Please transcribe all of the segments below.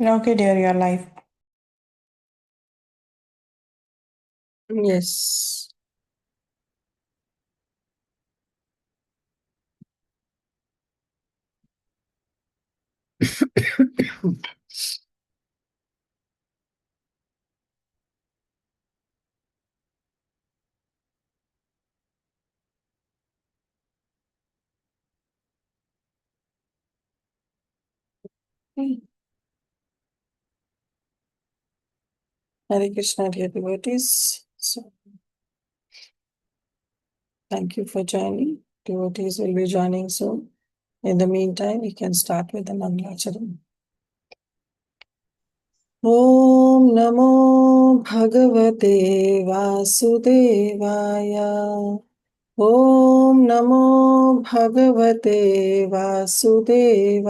Okay, dear, your life. Yes. Hare Krishna, dear devotees. So, thank you for joining. Devotees will be joining soon. In the meantime, we can start with the Mangalacharan. Om Namo Bhagavate Vasudevaya. Om Namo Bhagavate Vasudevaya.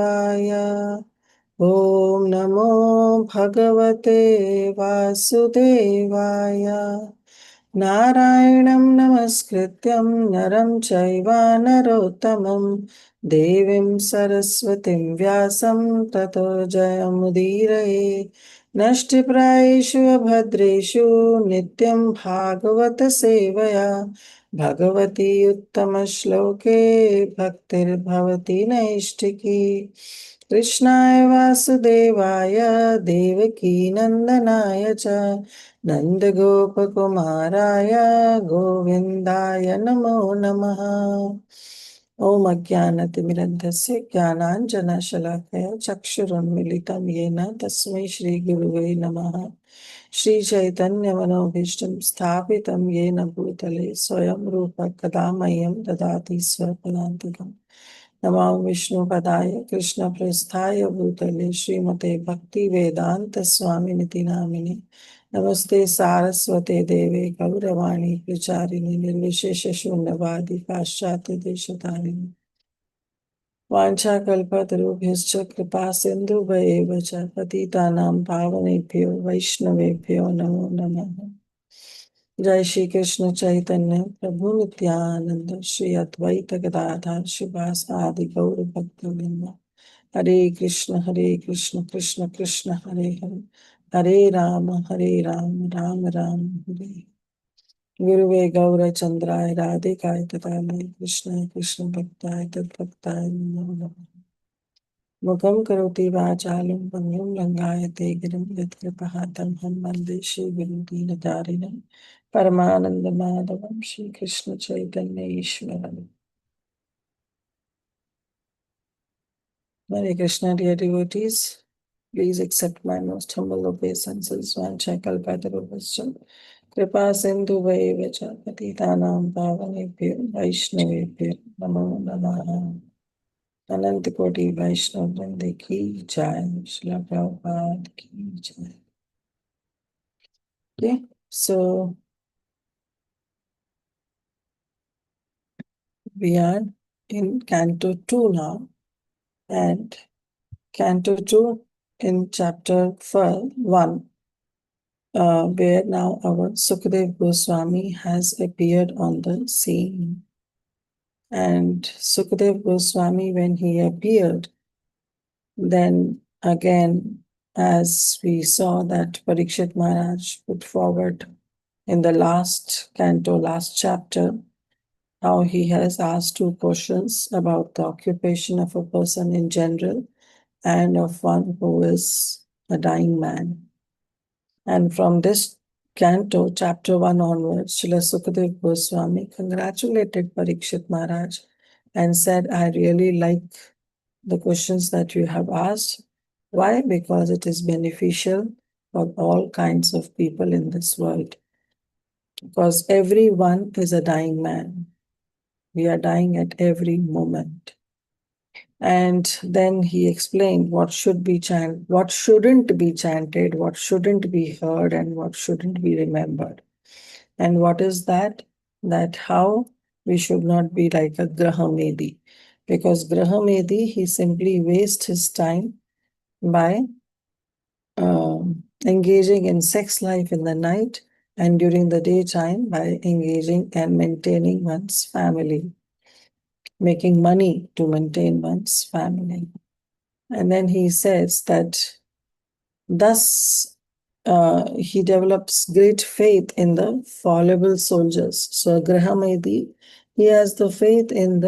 Om Namo Bhagavate Vasudevaya. नारायणं नमस्कृत्यं नरं चैव नरोत्तमं देवीं सरस्वतीं व्यासं ततो जयमुदीरये नष्टप्रायेषु अभद्रेषु नित्यं भागवत सेवया भगवती उत्तमश्लोके भक्तिर्भवति नैष्ठिकी कृष्णाय वासुदेवाय देवकी नन्दनाय च नन्दगोपकुमाराय गोविन्दाय नमो नमः। ॐ अज्ञानतिमिरन्धस्य ज्ञानाञ्जनशलाकया चक्षुरुन्मीलितं येन तस्मै श्रीगुरुवे नमः। श्रीचैतन्यमनोभीष्टं स्थापितं येन भूतले स्वयं रूप कदा मह्यं ददाति स्वपदान्तिकम्। नमो विष्णुपदाय कृष्णप्रेष्ठाय भूतले श्रीमते भक्तिवेदान्त स्वामिनिति नामिने नमस्ते सारस्वते देवे गौरवाणी प्रचारिणे निर्विशेष शून्यवादी पाश्चात्य देशतारिणे वाञ्छाकल्पतरुभ्यश्च कृपा सिन्धुभयेव च पतितानां पावनेभ्यो वैष्णवेभ्यो नमो नमः। जय श्री कृष्ण चैतन्य प्रभु नित्यानंद श्री अद्वैत गदाधर शिवास आदि गौर भक्तवृंद हरे कृष्ण कृष्ण कृष्ण हरे हरे हरे राम राम राम हरे गुरुवे गौर चंद्राय राधिकाय तथाय कृष्णाय कृष्ण भक्ताय तद्भक्ताय नमो नमः मुखं करोति वाचालं पङ्गुं लङ्घयते गिरिं यत्कृपातं हं वन्दे श्रीगुरुदीनतारिणं परमानन्दमाधवं श्रीकृष्ण चैतन्य ईश्वरम् Hare Krishna, dear devotees. Please accept my most humble obeisances. Vanchakalpatarubhascha Kripa Sindhu Vayevacha Patitanam Pavanebhyo Vaishnavebhyo Namo Namaha अनंत कोटि वैष्णव वृंद की जय श्रील प्रभुपाद की जय Okay, so we are in Canto 2 now, and Canto 2 in chapter 1, where now our Sukadev Goswami has appeared on the scene. And Sukadev Goswami, when he appeared, then again, as we saw that Parikshit Maharaj put forward in the last canto, last chapter, how he has asked two questions about the occupation of a person in general and of one who is a dying man. And from this canto, chapter 1 onwards, Srila Sukadev Goswami congratulated Parikshit Maharaj and said, I really like the questions that you have asked. Why? Because it is beneficial for all kinds of people in this world. Because everyone is a dying man. We are dying at every moment. And then he explained what should be chanted, what shouldn't be chanted, what shouldn't be heard, and what shouldn't be remembered. And what is that? That how we should not be like a Grahamedi. Because Grahamedi, he simply wastes his time by engaging in sex life in the night and during the daytime by engaging and maintaining one's family, making money to maintain one's family. And then he says that Thus, he develops great faith in the fallible soldiers. So, Grahamedi, he has the faith in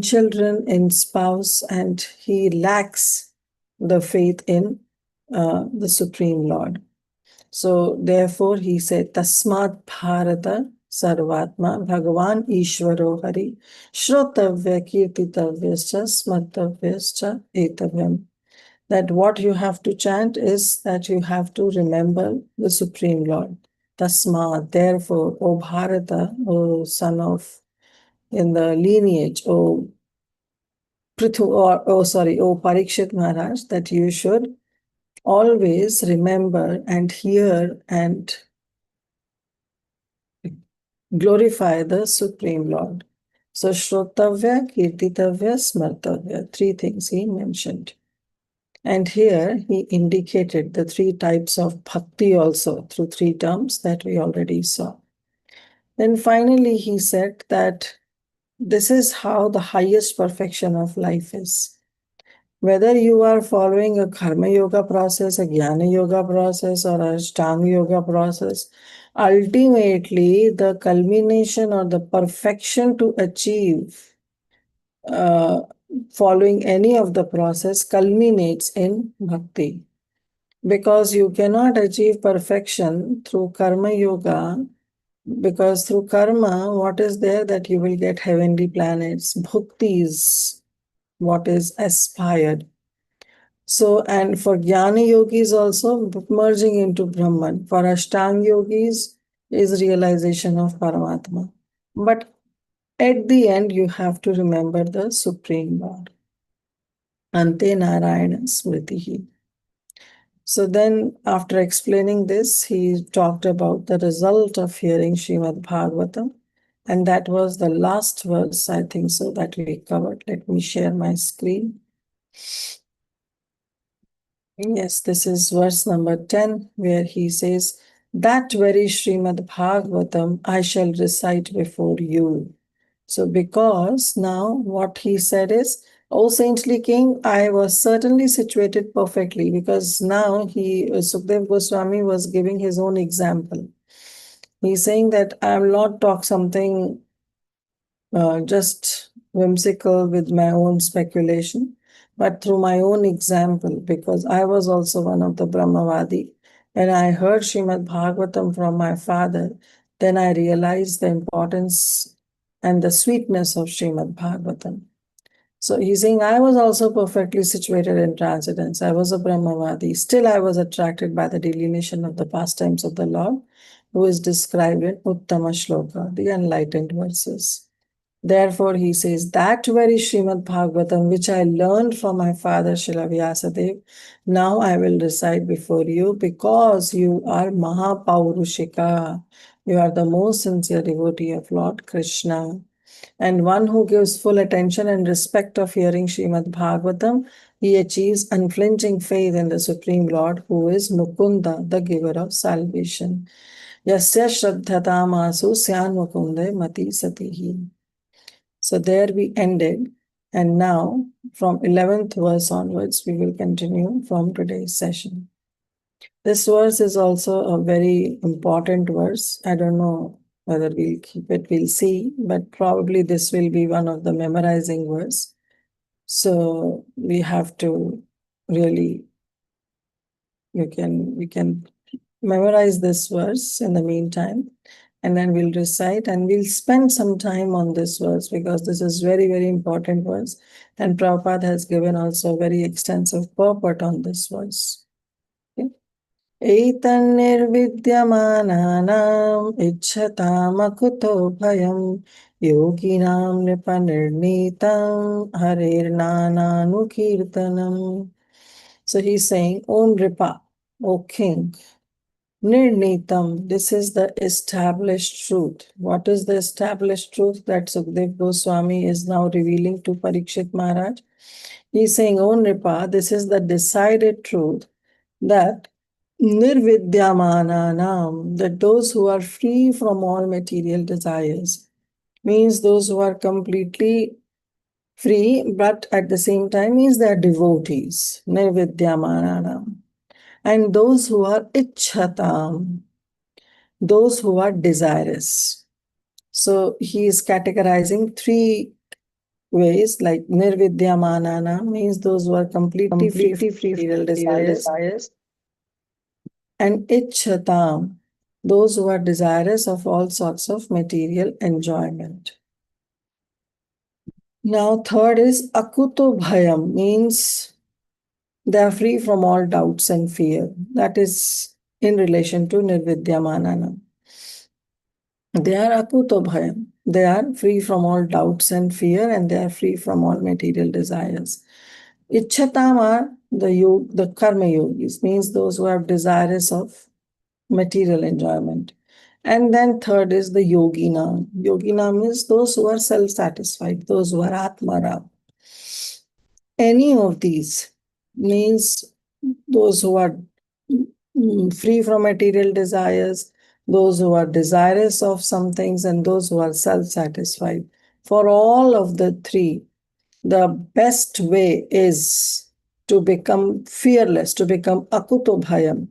children, in spouse, and he lacks the faith in the Supreme Lord. So, therefore, he said, Tasmat Bharata Sarvatma Bhagavan Ishvaro Hari Shrotavya Kirtitavyascha Smartavyascha Etavyam. That what you have to chant is that you have to remember the Supreme Lord. Tasma, therefore, O Bharata, O son of, in the lineage, O Prithu, O Parikshit Maharaj, that you should always remember and hear and glorify the Supreme Lord. So, Shrotavya, Kirtitavya, Smartavya, three things he mentioned. And here he indicated the three types of bhakti also through three terms that we already saw. Then finally he said that this is how the highest perfection of life is. Whether you are following a karma yoga process, a jnana yoga process, or a ashtanga yoga process, ultimately the culmination or the perfection to achieve following any of the process culminates in bhakti. Because you cannot achieve perfection through karma yoga, because through karma, what is there that you will get heavenly planets? Bhakti is what is aspired. So, and for jnana yogis also merging into Brahman. For Ashtanga yogis is realization of Paramatma. But at the end, you have to remember the Supreme Lord. Ante Narayana Smritihi. So then, after explaining this, he talked about the result of hearing Srimad Bhagavatam. And that was the last verse, I think so, that we covered. Let me share my screen. Yes, this is verse number 10, where he says, That very Srimad Bhagavatam I shall recite before you. So because now what he said is, O saintly king, I was certainly situated perfectly, because now Sukdev Goswami was giving his own example. He's saying that I will not talk something just whimsical with my own speculation, but through my own example, because I was also one of the Brahmavadi. When I heard Srimad Bhagavatam from my father, then I realized the importance and the sweetness of Srimad Bhagavatam. So he's saying, I was also perfectly situated in transcendence. I was a Brahmavadi. Still, I was attracted by the delineation of the pastimes of the Lord, who is described in Uttama Shloka, the enlightened verses. Therefore, he says, that very Srimad Bhagavatam, which I learned from my father Srila Vyasadeva, now I will recite before you, because you are Mahapaurushika. You are the most sincere devotee of Lord Krishna. And one who gives full attention and respect of hearing Srimad Bhagavatam, he achieves unflinching faith in the Supreme Lord, who is Mukunda, the giver of salvation. Yasya Shraddhatamasu Syan Mukunde Mati Satihi. So there we ended. And now, from 11th verse onwards, we will continue from today's session. This verse is also a very important verse. I don't know whether we'll keep it, we'll see, but probably this will be one of the memorizing verse. So we have to really, we can memorize this verse in the meantime, and then we'll recite and we'll spend some time on this verse, because this is very, very important verse. And Prabhupada has given also a very extensive purport on this verse. Okay? Etannirvidyamananam ichhatamakutho bhayam yoginam nipanirnitam harirnananukirtanam. So he's saying, O Nripa, O king, Nirnitam, this is the established truth. What is the established truth that Sukdev Goswami is now revealing to Parikshit Maharaj? He's saying, O Nripa, this is the decided truth that Nirvidyamananam, that those who are free from all material desires, means those who are completely free, but at the same time means they are devotees. Nirvidyamananam. and those who are ichhatam, those who are desirous. So he is categorizing three ways, like nirvidyamanana means those who are completely free from material desires, and ichhatam, those who are desirous of all sorts of material enjoyment. Now, third is akuto bhayam, means they are free from all doubts and fear. That is in relation to nirvidyamanana. They are akuto bhayam. They are free from all doubts and fear, and they are free from all material desires. Ichhatam are the karma yogis, means those who have desires of material enjoyment. And then third is the yogina. Yogina means those who are self-satisfied, those who are atmara. Any of these means those who are free from material desires, those who are desirous of some things, and those who are self-satisfied. For all of the three, the best way is to become fearless, to become akuto bhayam,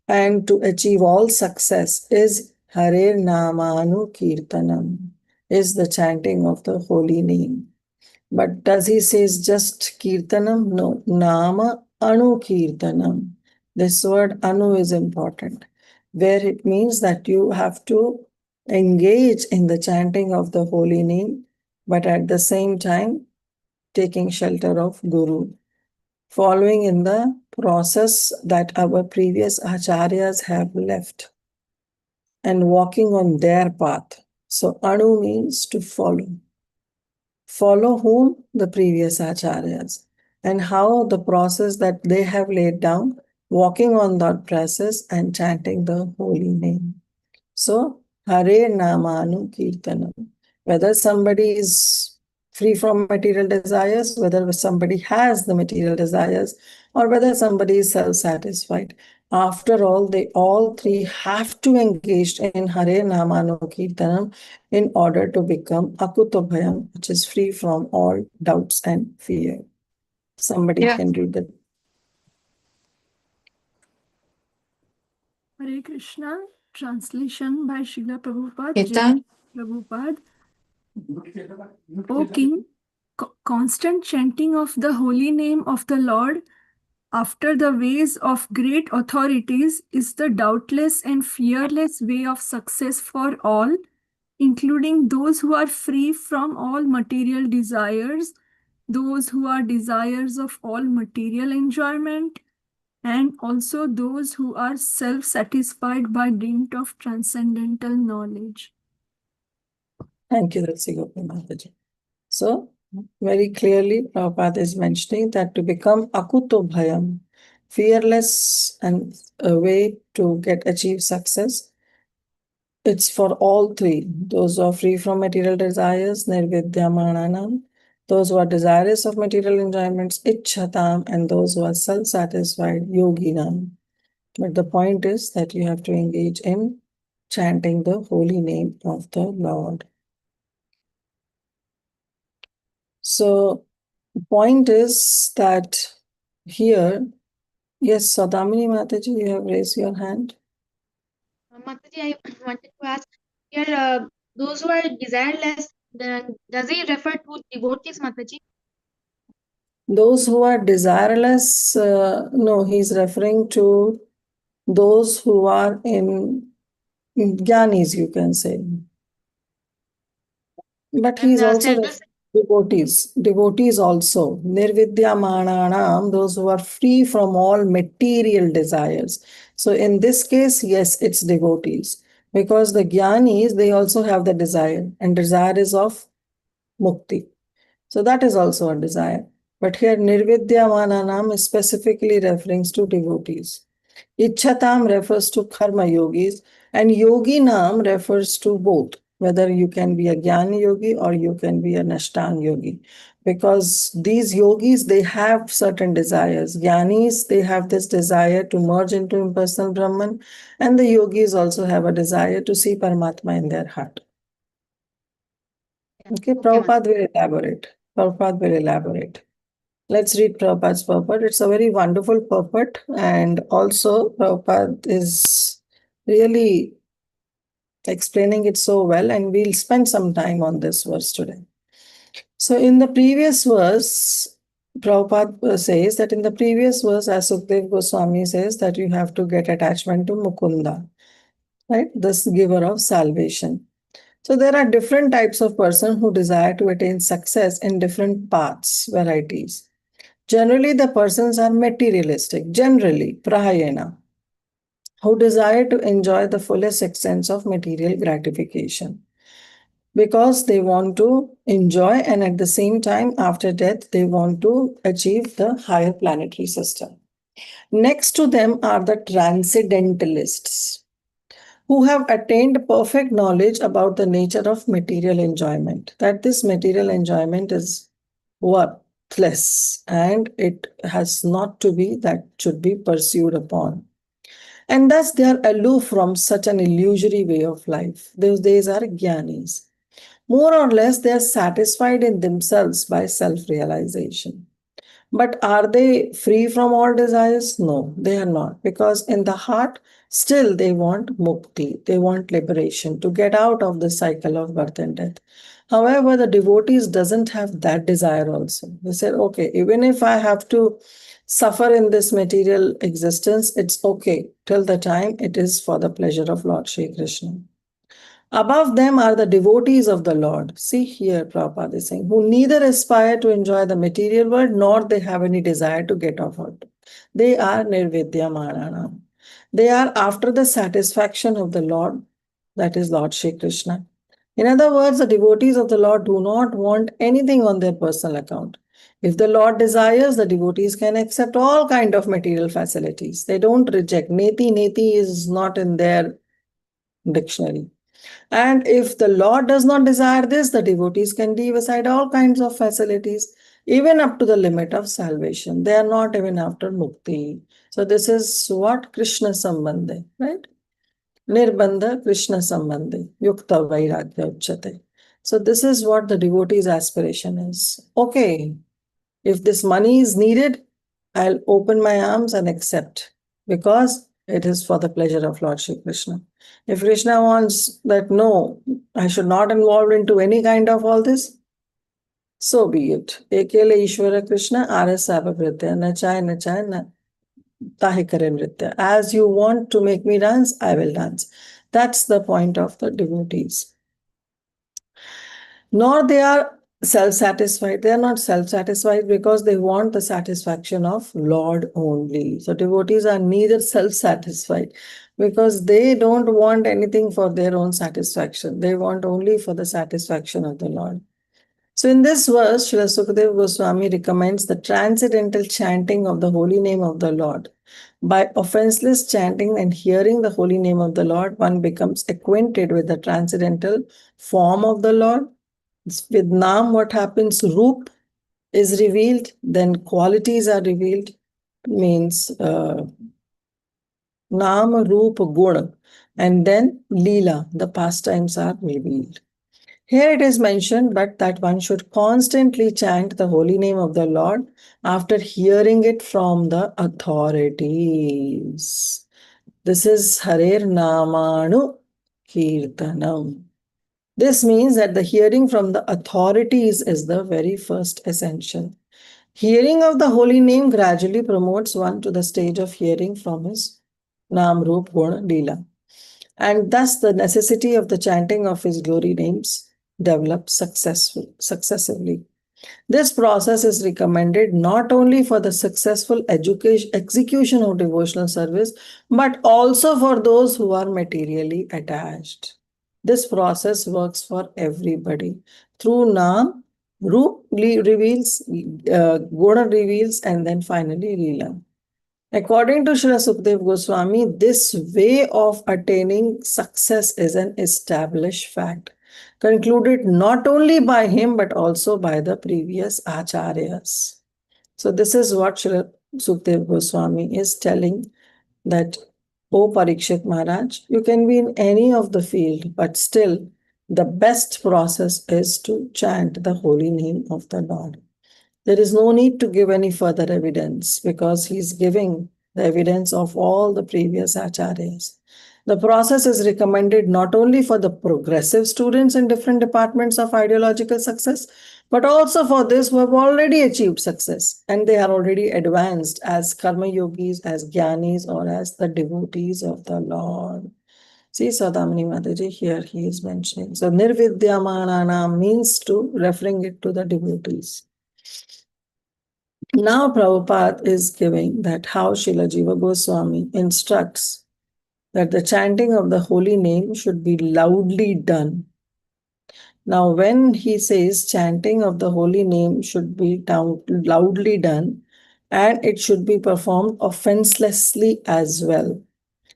and to achieve all success is Hare Namanu Kirtanam, is the chanting of the holy name. But does he says just Kirtanam? No, Nama Anu Kirtanam. This word Anu is important, where it means that you have to engage in the chanting of the holy name, but at the same time taking shelter of Guru, following in the process that our previous acharyas have left and walking on their path. So Anu means to follow. Follow whom? The previous acharyas. And how the process that they have laid down, walking on that process and chanting the holy name. So, Hare Namanu Kirtanam. Whether somebody is free from material desires, whether somebody has the material desires, or whether somebody is self-satisfied. After all, they all three have to engage in Hare Namanu Kirtanam in order to become Akutobhayam, which is free from all doubts and fear. Somebody can read that. Hare Krishna, translation by Srila Prabhupada. Jai Prabhupada. O King, constant chanting of the holy name of the Lord after the ways of great authorities is the doubtless and fearless way of success for all, including those who are free from all material desires, those who are desires of all material enjoyment, and also those who are self-satisfied by dint of transcendental knowledge. Thank you, Ratsi Gopi Mataji. So, very clearly, Prabhupada is mentioning that to become akuto bhayam, fearless and a way to achieve success, it's for all three. Those who are free from material desires, nirvidyamananam, those who are desirous of material enjoyments, ichhatam, and those who are self-satisfied, yoginam. But the point is that you have to engage in chanting the holy name of the Lord. So, the point is that here, yes, Sadamini Mataji, you have raised your hand. Mataji, I wanted to ask here, those who are desireless, does he refer to devotees, Mataji? Those who are desireless, no, he's referring to those who are in jnanis, you can say. But he's also devotees also. Nirvidyamananam, those who are free from all material desires. So in this case, yes, it's devotees. Because the jnanis, they also have the desire, and desire is of mukti. So that is also a desire. But here nirvidyamananam is specifically referring to devotees. Ichhatam refers to karma yogis, and yoginam refers to both, whether you can be a jnana yogi or you can be an ashtanga yogi. Because these yogis, they have certain desires. Jnanis, they have this desire to merge into impersonal Brahman, and the yogis also have a desire to see Paramatma in their heart. Okay, Prabhupada will elaborate. Let's read Prabhupada's purport. It's a very wonderful purport, and also Prabhupada is really explaining it so well, and we'll spend some time on this verse today. So, in the previous verse, Prabhupada says that in the previous verse, as Sukdev Goswami says, that you have to get attachment to Mukunda, right? This giver of salvation. So, there are different types of person who desire to attain success in different paths, varieties. Generally, the persons are materialistic, generally, prahayana, who desire to enjoy the fullest extent of material gratification because they want to enjoy, and at the same time, after death, they want to achieve the higher planetary system. Next to them are the transcendentalists who have attained perfect knowledge about the nature of material enjoyment, that this material enjoyment is worthless and it has not to be, that should be pursued upon. And thus they are aloof from such an illusory way of life. These are jnanis. More or less, they are satisfied in themselves by self realization. But are they free from all desires? No, they are not. Because in the heart, still they want mukti, they want liberation to get out of the cycle of birth and death. However, the devotees doesn't have that desire also. They said, okay, even if I have to suffer in this material existence, it's okay till the time it is for the pleasure of Lord Shri Krishna. Above them are the devotees of the Lord. See here, Prabhupada is saying, who neither aspire to enjoy the material world nor they have any desire to get off it. They are nirvidyamananam. They are after the satisfaction of the Lord, that is Lord Shri Krishna. In other words, the devotees of the Lord do not want anything on their personal account. If the Lord desires, the devotees can accept all kind of material facilities. They don't reject. Neti is not in their dictionary. And if the Lord does not desire this, the devotees can leave aside all kinds of facilities, even up to the limit of salvation. They are not even after mukti. So this is what Krishna Sambandhe, right? Nirbandha Krishna Sambandhe, Yukta Vairagya Uchate. So this is what the devotee's aspiration is. Okay, if this money is needed, I'll open my arms and accept because it is for the pleasure of Lord Shri Krishna. If Krishna wants that, no, I should not involve into any kind of all this, so be it. Ekele Ishvara Krishna Arasava Vritya Nachay na Tahi Kare Nritya. As you want to make me dance, I will dance. That's the point of the devotees. Nor they are self-satisfied. They are not self-satisfied because they want the satisfaction of Lord only. So devotees are neither self-satisfied because they don't want anything for their own satisfaction. They want only for the satisfaction of the Lord. So in this verse, Srila Sukadeva Goswami recommends the transcendental chanting of the holy name of the Lord. By offenseless chanting and hearing the holy name of the Lord, one becomes acquainted with the transcendental form of the Lord. With Nam, what happens? Roop is revealed, then qualities are revealed, means Nam, Roop, Guna, and then Leela, the pastimes are revealed. Here it is mentioned, but that one should constantly chant the holy name of the Lord after hearing it from the authorities. This is Harer Namanu Kirtanam. This means that the hearing from the authorities is the very first essential. Hearing of the holy name gradually promotes one to the stage of hearing from his Nam, Roop, Guna, Leela. And thus the necessity of the chanting of his glory names develops successively. This process is recommended not only for the successful execution of devotional service, but also for those who are materially attached. This process works for everybody. Through Nam, Roop reveals, Guna reveals, and then finally Leela. According to Srila Sukadeva Goswami, this way of attaining success is an established fact, concluded not only by him but also by the previous acharyas. So this is what Srila Sukadeva Goswami is telling, that, O Parikshit Maharaj, you can be in any of the field, but still the best process is to chant the holy name of the Lord. There is no need to give any further evidence because he's giving the evidence of all the previous acharyas. The process is recommended not only for the progressive students in different departments of ideological success, but also for those who have already achieved success and they are already advanced as karma yogis, as jnanis, or as the devotees of the Lord. See, Sadamani Mataji, here he is mentioning. So, Nirvidyamanana means to referring it to the devotees. Now, Prabhupada is giving that how Srila Jiva Goswami instructs that the chanting of the holy name should be loudly done. Now, when he says chanting of the holy name should be loudly done and it should be performed offenselessly as well.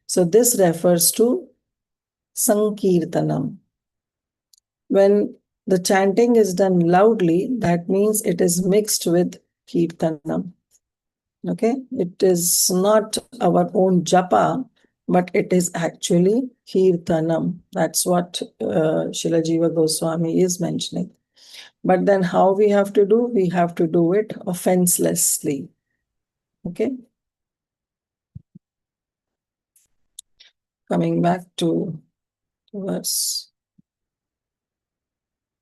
So, this refers to Sankirtanam. When the chanting is done loudly, that means it is mixed with Kirtanam. Okay, it is not our own japa, but it is actually kirtanam. That's what Srila Jiva Goswami is mentioning. But then how we have to do? We have to do it offenselessly. Okay. Coming back to verse.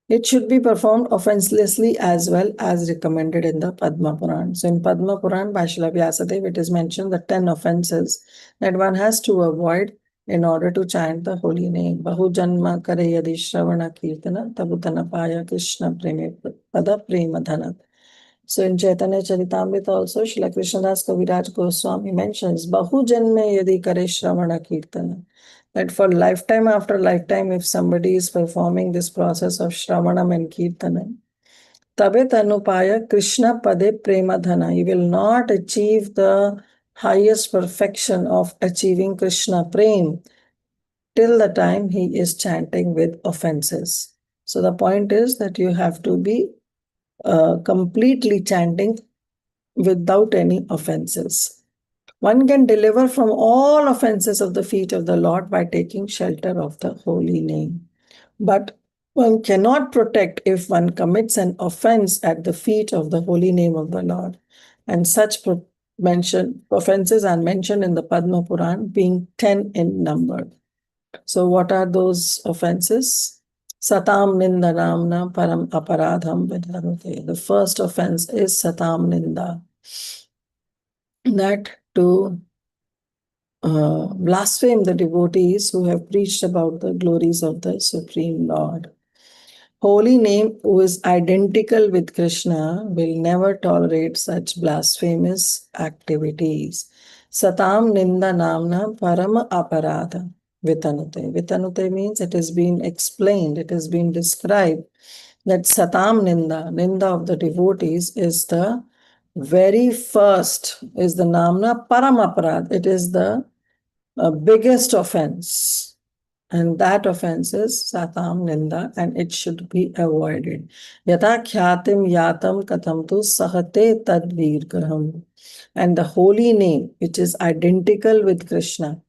It should be performed offenselessly as well as recommended in the Padma Puran. So in Padma Puran by Srila Vyasadeva, it is mentioned the 10 offenses that one has to avoid in order to chant the holy name. Bahu janma kare yadi shravana kirtana tabutana paya krishna preme pada prema dhanat. So in Chaitanya Charitamrita also, Srila Krishnadas Kaviraj Goswami mentions Bahu janme yadi kare shravana kirtana. That for lifetime after lifetime, if somebody is performing this process of Shravanam and Kirtanam, Tabe Tanupaya Krishna Pade Premadhana, he will not achieve the highest perfection of achieving Krishna Prem till the time he is chanting with offenses. So the point is that you have to be completely chanting without any offenses. One can deliver from all offenses of the feet of the Lord by taking shelter of the holy name. But one cannot protect if one commits an offense at the feet of the holy name of the Lord. And such offenses are mentioned in the Padma Puran being 10 in number. So what are those offenses? Satam Ninda Namna Param Aparadham Vidharute. The first offense is Satam Ninda. That to blaspheme the devotees who have preached about the glories of the Supreme Lord. Holy name, who is identical with Krishna, will never tolerate such blasphemous activities. Satam Ninda Namna Parama Aparadha Vitanute. Vitanute means it has been explained, it has been described that Satam Ninda, Ninda of the devotees, is the very first, is the Namna Paramaparad. It is the biggest offense. And that offense is Satam Ninda, and it should be avoided. Yata khyatim yatam katham tu sahate tadvirgraham. And the holy name, which is identical with Krishna.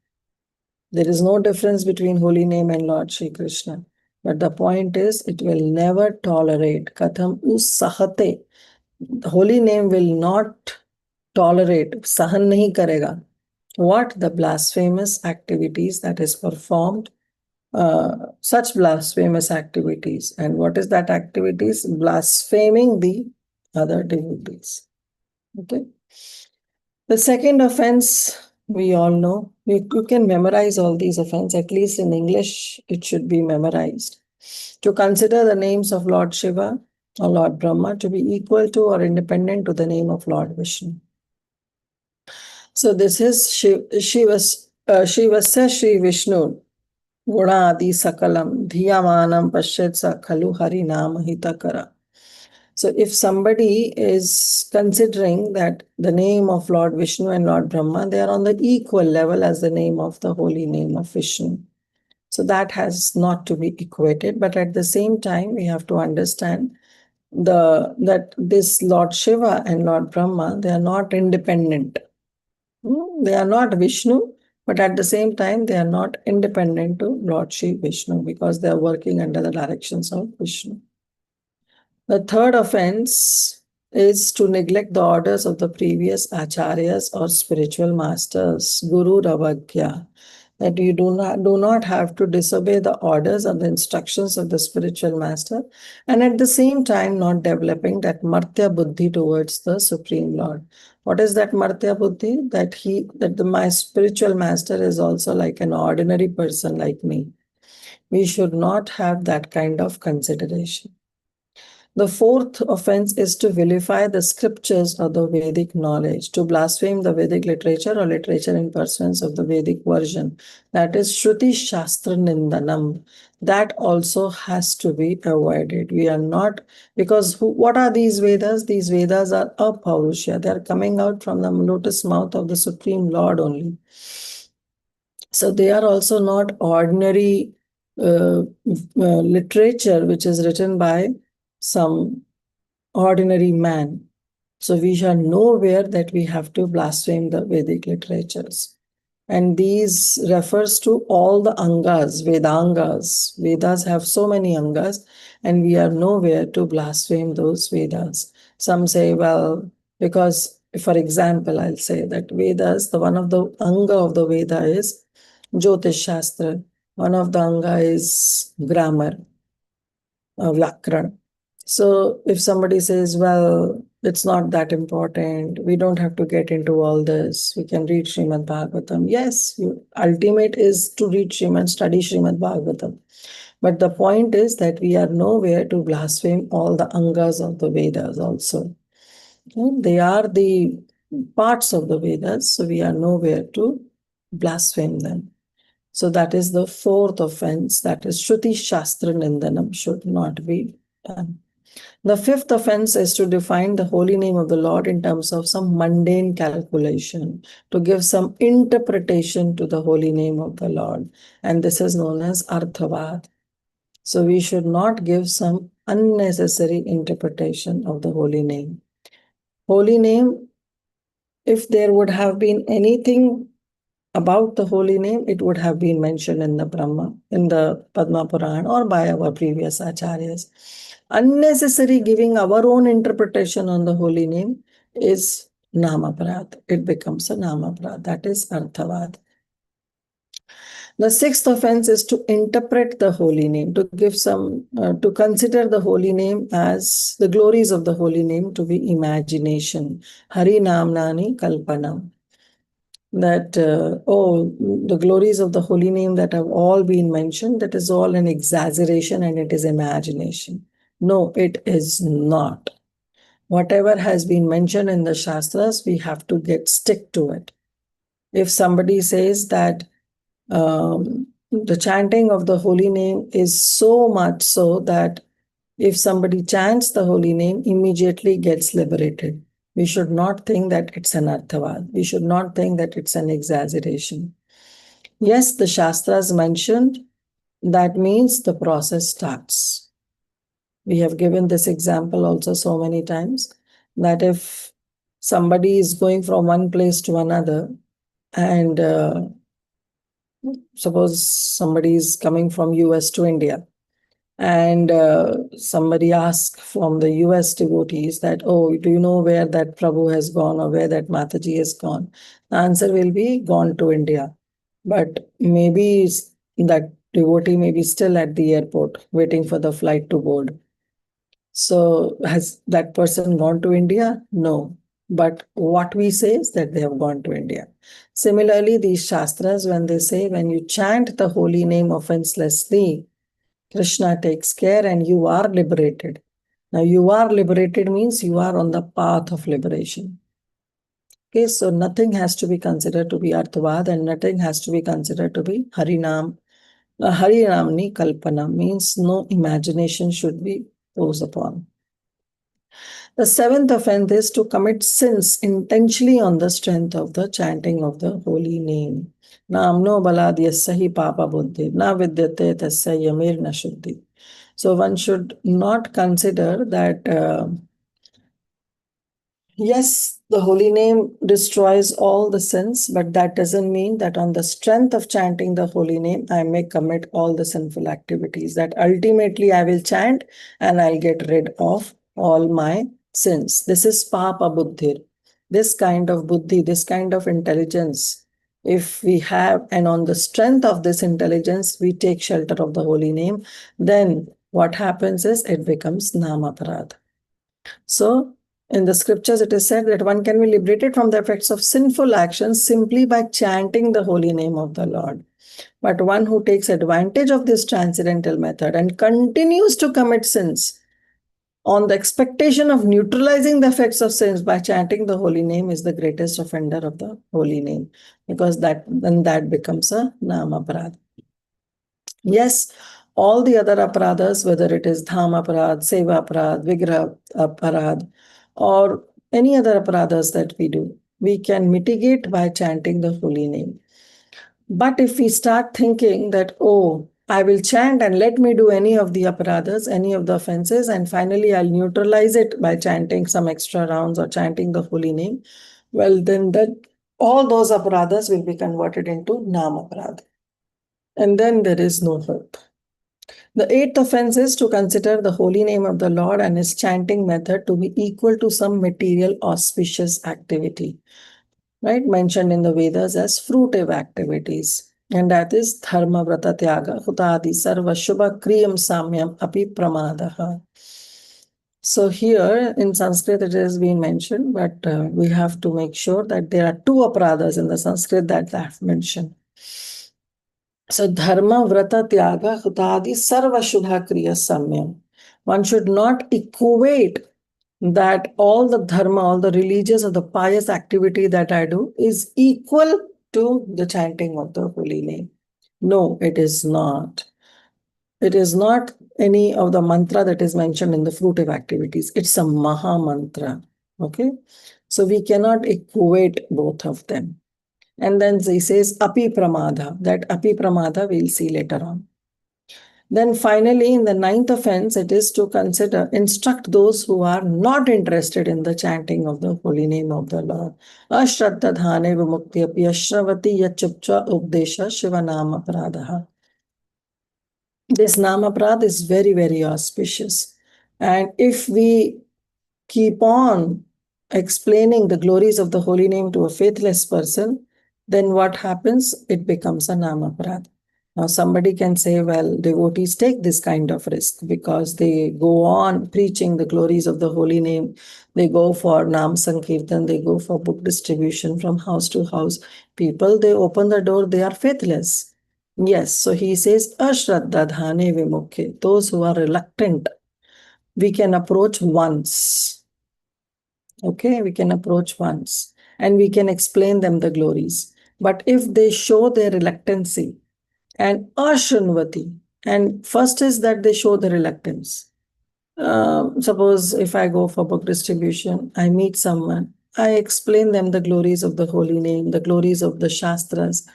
There is no difference between holy name and Lord Shri Krishna. But the point is, it will never tolerate. Katham usahate. The holy name will not tolerate. Sahan nahi karega. What? The blasphemous activities that is performed, such blasphemous activities. And what is that activities? Blaspheming the other devotees. Okay. The second offense, we all know. You can memorize all these offenses, at least in English, it should be memorized. To consider the names of Lord Shiva or Lord Brahma to be equal to or independent to the name of Lord Vishnu. So this is Shivasya Shri Vishnu Gunadi Sakalam Dhiyamanam Pashyatsa Khalu Harinam Hitakara. So if somebody is considering that the name of Lord Vishnu and Lord Brahma, they are on the equal level as the name of the holy name of Vishnu. So that has not to be equated, but at the same time, we have to understand that this Lord Shiva and Lord Brahma, they are not independent. They are not Vishnu, but at the same time, they are not independent to Lord Shri Vishnu because they are working under the directions of Vishnu. The third offense is to neglect the orders of the previous acharyas or spiritual masters, Guru Ravagya. That you do not have to disobey the orders or the instructions of the spiritual master, and at the same time not developing that martya buddhi towards the Supreme Lord. What is that martya buddhi? My spiritual master is also like an ordinary person like me. We should not have that kind of consideration. The fourth offense is to vilify the scriptures or the Vedic knowledge, to blaspheme the Vedic literature or literature in pursuance of the Vedic version. That is Shruti Shastra Nindanam. That also has to be avoided. We are not, because what are these Vedas? These Vedas are apaurushya. They are coming out from the lotus mouth of the Supreme Lord only. So they are also not ordinary literature which is written by some ordinary man. So we are nowhere that we have to blaspheme the Vedic literatures. And these refers to all the angas, Vedangas. Vedas have so many angas, and we are nowhere to blaspheme those Vedas. Some say, well, because, for example, I'll say that Vedas, the one of the anga of the Veda is Jyotish Shastra. One of the anga is grammar, Vyakran. So if somebody says, well, it's not that important, we don't have to get into all this, we can read Srimad Bhagavatam. Yes, ultimate is to read study Srimad Bhagavatam. But the point is that we are nowhere to blaspheme all the angas of the Vedas also. They are the parts of the Vedas, so we are nowhere to blaspheme them. So that is the fourth offense, that is Shruti Shastra Nindanam should not be done. The fifth offense is to define the holy name of the Lord in terms of some mundane calculation, to give some interpretation to the holy name of the Lord. And this is known as Arthavad. So we should not give some unnecessary interpretation of the holy name. Holy name, if there would have been anything about the holy name, it would have been mentioned in the Padma Purana or by our previous acharyas. Unnecessary giving our own interpretation on the holy name is namaprad. It becomes a namaprad. That is arthavad. The sixth offense is to interpret the holy name, to give to consider the holy name as the glories of the holy name to be imagination. Hari namnani kalpanam. That, the glories of the holy name that have all been mentioned, that is all an exaggeration and it is imagination. No, it is not. Whatever has been mentioned in the Shastras, we have to stick to it. If somebody says that the chanting of the holy name is so much so that if somebody chants the holy name, immediately gets liberated, we should not think that it's an arthavad. We should not think that it's an exaggeration. Yes, the Shastras mentioned, that means the process starts. We have given this example also so many times, that if somebody is going from one place to another, and suppose somebody is coming from US to India, and somebody asks from the US devotees that, oh, do you know where that Prabhu has gone or where that Mataji has gone? The answer will be gone to India. But maybe that devotee may be still at the airport waiting for the flight to board. So has that person gone to India? No. But what we say is that they have gone to India. Similarly, these Shastras, when they say, when you chant the holy name offenselessly, Krishna takes care and you are liberated. Now, you are liberated means you are on the path of liberation. Okay, so nothing has to be considered to be Arthavad and nothing has to be considered to be Harinam. Harinamni Kalpana means no imagination should be posed upon. The seventh offense is to commit sins intentionally on the strength of the chanting of the holy name. Namno balad yassahi papa buddhi, na vidyate tasya yamir na shuddhi. So one should not consider that, yes, the holy name destroys all the sins, but that doesn't mean that on the strength of chanting the holy name, I may commit all the sinful activities. That ultimately I will chant and I'll get rid of all my sins. This is papa buddhir. This kind of buddhi, this kind of intelligence, if we have, and on the strength of this intelligence, we take shelter of the holy name, then what happens is it becomes namaparad. So, in the scriptures, it is said that one can be liberated from the effects of sinful actions simply by chanting the holy name of the Lord. But one who takes advantage of this transcendental method and continues to commit sins on the expectation of neutralizing the effects of sins by chanting the holy name is the greatest offender of the holy name, because that becomes a namaparad. Yes, all the other aparadhas, whether it is dham aparad, seva aparad, vigraha aparad, or any other aparadhas that we do, we can mitigate by chanting the holy name. But if we start thinking that, oh, I will chant and let me do any of the aparadhas, any of the offenses, and finally I'll neutralize it by chanting some extra rounds or chanting the holy name, well, then all those aparadhas will be converted into nam aparadha. And then there is no hope. The eighth offense is to consider the holy name of the Lord and his chanting method to be equal to some material auspicious activity, right? Mentioned in the Vedas as fruitive activities. And that is dharma vrata tyaga hutadi sarva shubha kriyam samyam api pramadaha. So here in Sanskrit it has been mentioned, but we have to make sure that there are two aparadhas in the Sanskrit that I have mentioned. So dharma vrata tyaga hutadi sarva shubha kriya samyam. One should not equate that all the dharma, all the religious or the pious activity that I do is equal to the chanting of the holy name. No, it is not. It is not any of the mantra that is mentioned in the fruitive activities. It's a maha mantra. Okay. So we cannot equate both of them. And then he says api pramadha. That api pramadha we'll see later on. Then finally, in the ninth offense, it is to instruct those who are not interested in the chanting of the holy name of the Lord. Ashraddha dhane vimukti api ashravati yachupcha updesha shivanama pradaha. This namaprad is very, very auspicious. And if we keep on explaining the glories of the holy name to a faithless person, then what happens? It becomes a namaprad. Now, somebody can say, well, devotees take this kind of risk because they go on preaching the glories of the holy name. They go for Nam Sankirtan, they go for book distribution from house to house. People, they open the door, they are faithless. Yes, so he says, Ashraddha dhane vimukhe, those who are reluctant, we can approach once. Okay, we can approach once and we can explain them the glories. But if they show their reluctancy and ashunvati, and first is that they show the reluctance. Suppose if I go for book distribution, I meet someone, I explain them the glories of the holy name, the glories of the Shastras,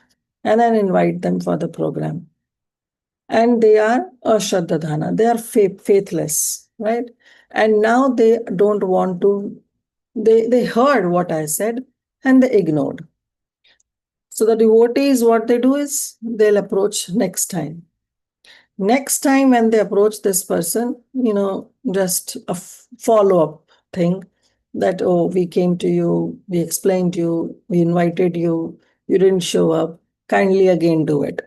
and then invite them for the program. And they are ashraddhadhana, they are faithless, right? And now they don't want to, they heard what I said and they ignored. So the devotees, what they do is they'll approach next time. Next time when they approach this person, just a follow-up thing that, oh, we came to you, we explained to you, we invited you, you didn't show up, kindly again do it.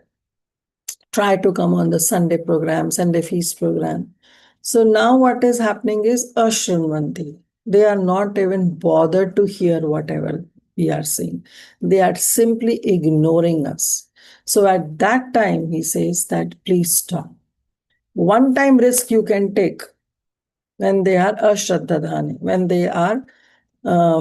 Try to come on the Sunday program, Sunday feast program. So now what is happening is ashrinvanti. They are not even bothered to hear whatever we are saying. They are simply ignoring us. So at that time, he says that please stop. One time risk you can take when they are ashraddhadhani, when they are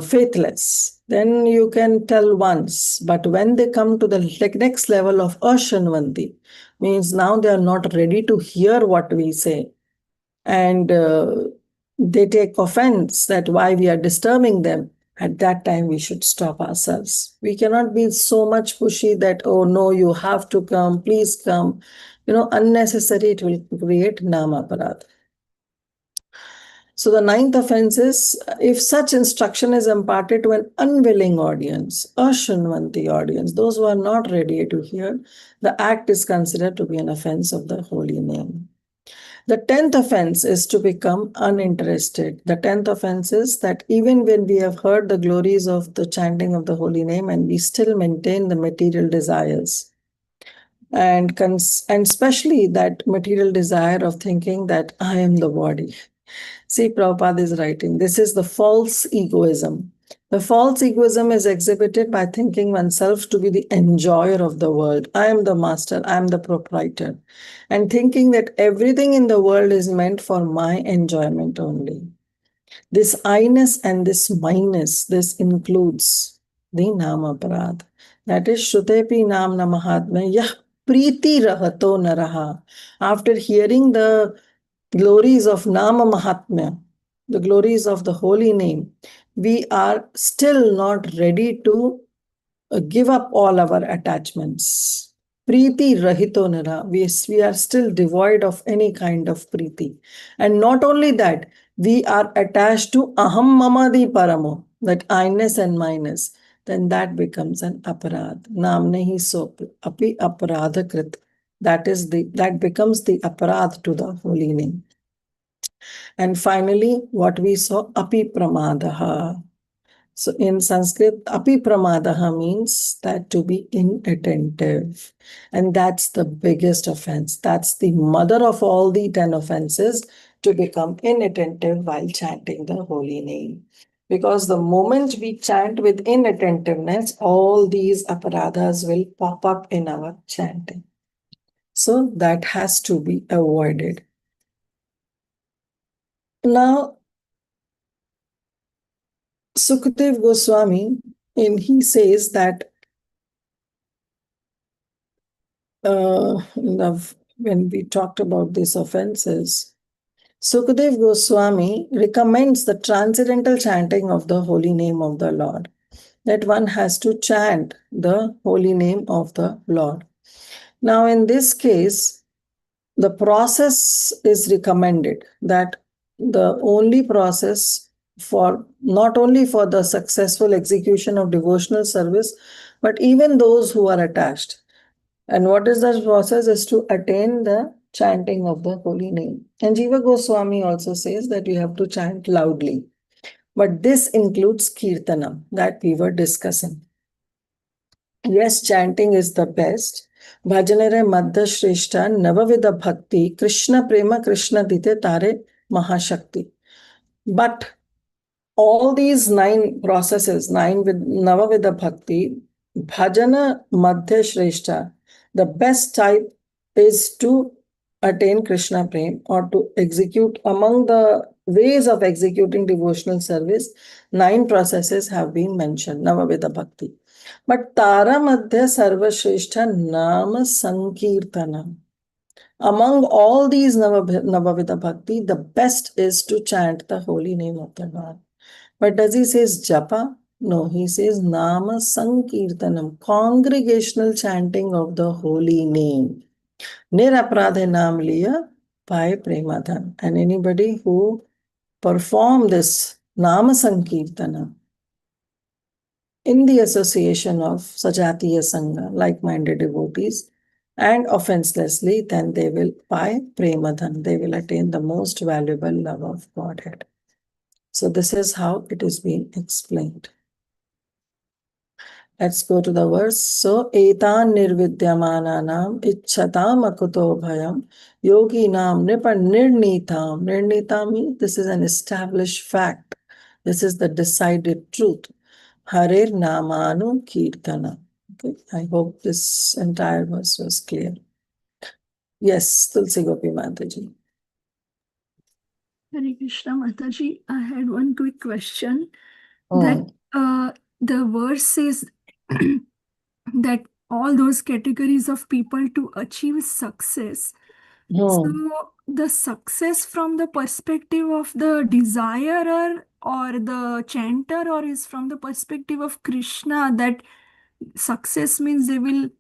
faithless, then you can tell once. But when they come to the next level of ashanvanti, means now they are not ready to hear what we say. And they take offense that why we are disturbing them. At that time, we should stop ourselves. We cannot be so much pushy that, oh no, you have to come, please come. Unnecessary, it will create namaparad. So the ninth offense is if such instruction is imparted to an unwilling audience, a shunvanti audience, those who are not ready to hear, the act is considered to be an offense of the holy name. The 10th offense is to become uninterested. The 10th offense is that even when we have heard the glories of the chanting of the holy name and we still maintain the material desires, and especially that material desire of thinking that I am the body. See, Prabhupada is writing, this is the false egoism. The false egoism is exhibited by thinking oneself to be the enjoyer of the world. I am the master, I am the proprietor. And thinking that everything in the world is meant for my enjoyment only. This I-ness and this minus, this includes the Nama Parad. That is Shrutepi Nam Namahatma Yah Priti Rahato Naraha. After hearing the glories of Nama Mahatmya, the glories of the holy name, we are still not ready to give up all our attachments. Preeti rahito nara. We are still devoid of any kind of preeti. And not only that, we are attached to aham mamadi paramo, that I-ness and minus. Then that becomes an aparad. Namne hi so api aparadhakrit. That becomes the aparad to the holy name. And finally, what we saw, api pramadaha. So in Sanskrit, api pramadaha means that to be inattentive. And that's the biggest offense. That's the mother of all the 10 offenses, to become inattentive while chanting the holy name. Because the moment we chant with inattentiveness, all these aparadhas will pop up in our chanting. So that has to be avoided. Now, Sukadev Goswami, he says that when we talked about these offenses, Sukadev Goswami recommends the transcendental chanting of the holy name of the Lord, that one has to chant the holy name of the Lord. Now, in this case, the process is recommended, that the only process for not only for the successful execution of devotional service, but even those who are attached. And what is that process? Is to attain the chanting of the holy name. And Jiva Goswami also says that you have to chant loudly. But this includes kirtanam that we were discussing. Yes, chanting is the best. Bhajanere Madhya Shrestha Navavida Bhakti Krishna Prema Krishna Dite Tare Mahashakti. But all these 9 processes, 9 with Navavida Bhakti, Bhajana Madhya Shrestha, the best type is to attain Krishna Prem, or to execute. Among the ways of executing devotional service, 9 processes have been mentioned, Navavida Bhakti. But Tara Madhya Sarva Shrestha Nama Sankirtana. Among all these Navavida Bhakti, the best is to chant the holy name of the Lord. But does he say japa? No, he says Nama Sankirtanam, congregational chanting of the holy name. Nirapradhe Nam Liya Pai Premadhan. And anybody who perform this Nama Sankirtanam in the association of Sajatiya Sangha, like-minded devotees, and offenselessly, then they will Pai Premadhan. They will attain the most valuable love of Godhead. So this is how it is being explained. Let's go to the verse. So, etan nirvidyamananam ichchatam akuto bhayam yoginam nirnitam. Nirnitam means this is an established fact. This is the decided truth. Harer namanu kirtana. Okay, I hope this entire verse was clear. Yes, Tulsi Gopi Mataji. Hare Krishna Mataji, I had one quick question. That the verse says that all those categories of people to achieve success. So the success from the perspective of the desirer or the chanter, or is from the perspective of Krishna, that success means they will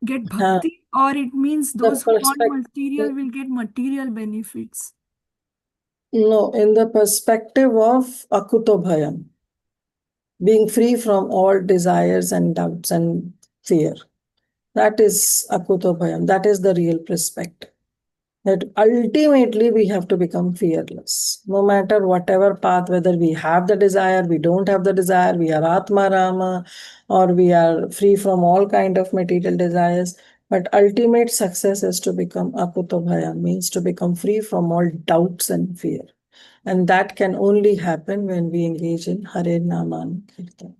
get bhakti, or it means those who want material will get material benefits? No, in the perspective of akuto bhayam, being free from all desires and doubts and fear. That is akuto bhayam. That is the real perspective. that ultimately we have to become fearless. No matter whatever path, whether we have the desire, we don't have the desire, we are Atma Rama, or we are free from all kind of material desires. But ultimate success is to become Akuto Bhaya, means to become free from all doubts and fear. And that can only happen when we engage in Hare Naman Kirtan.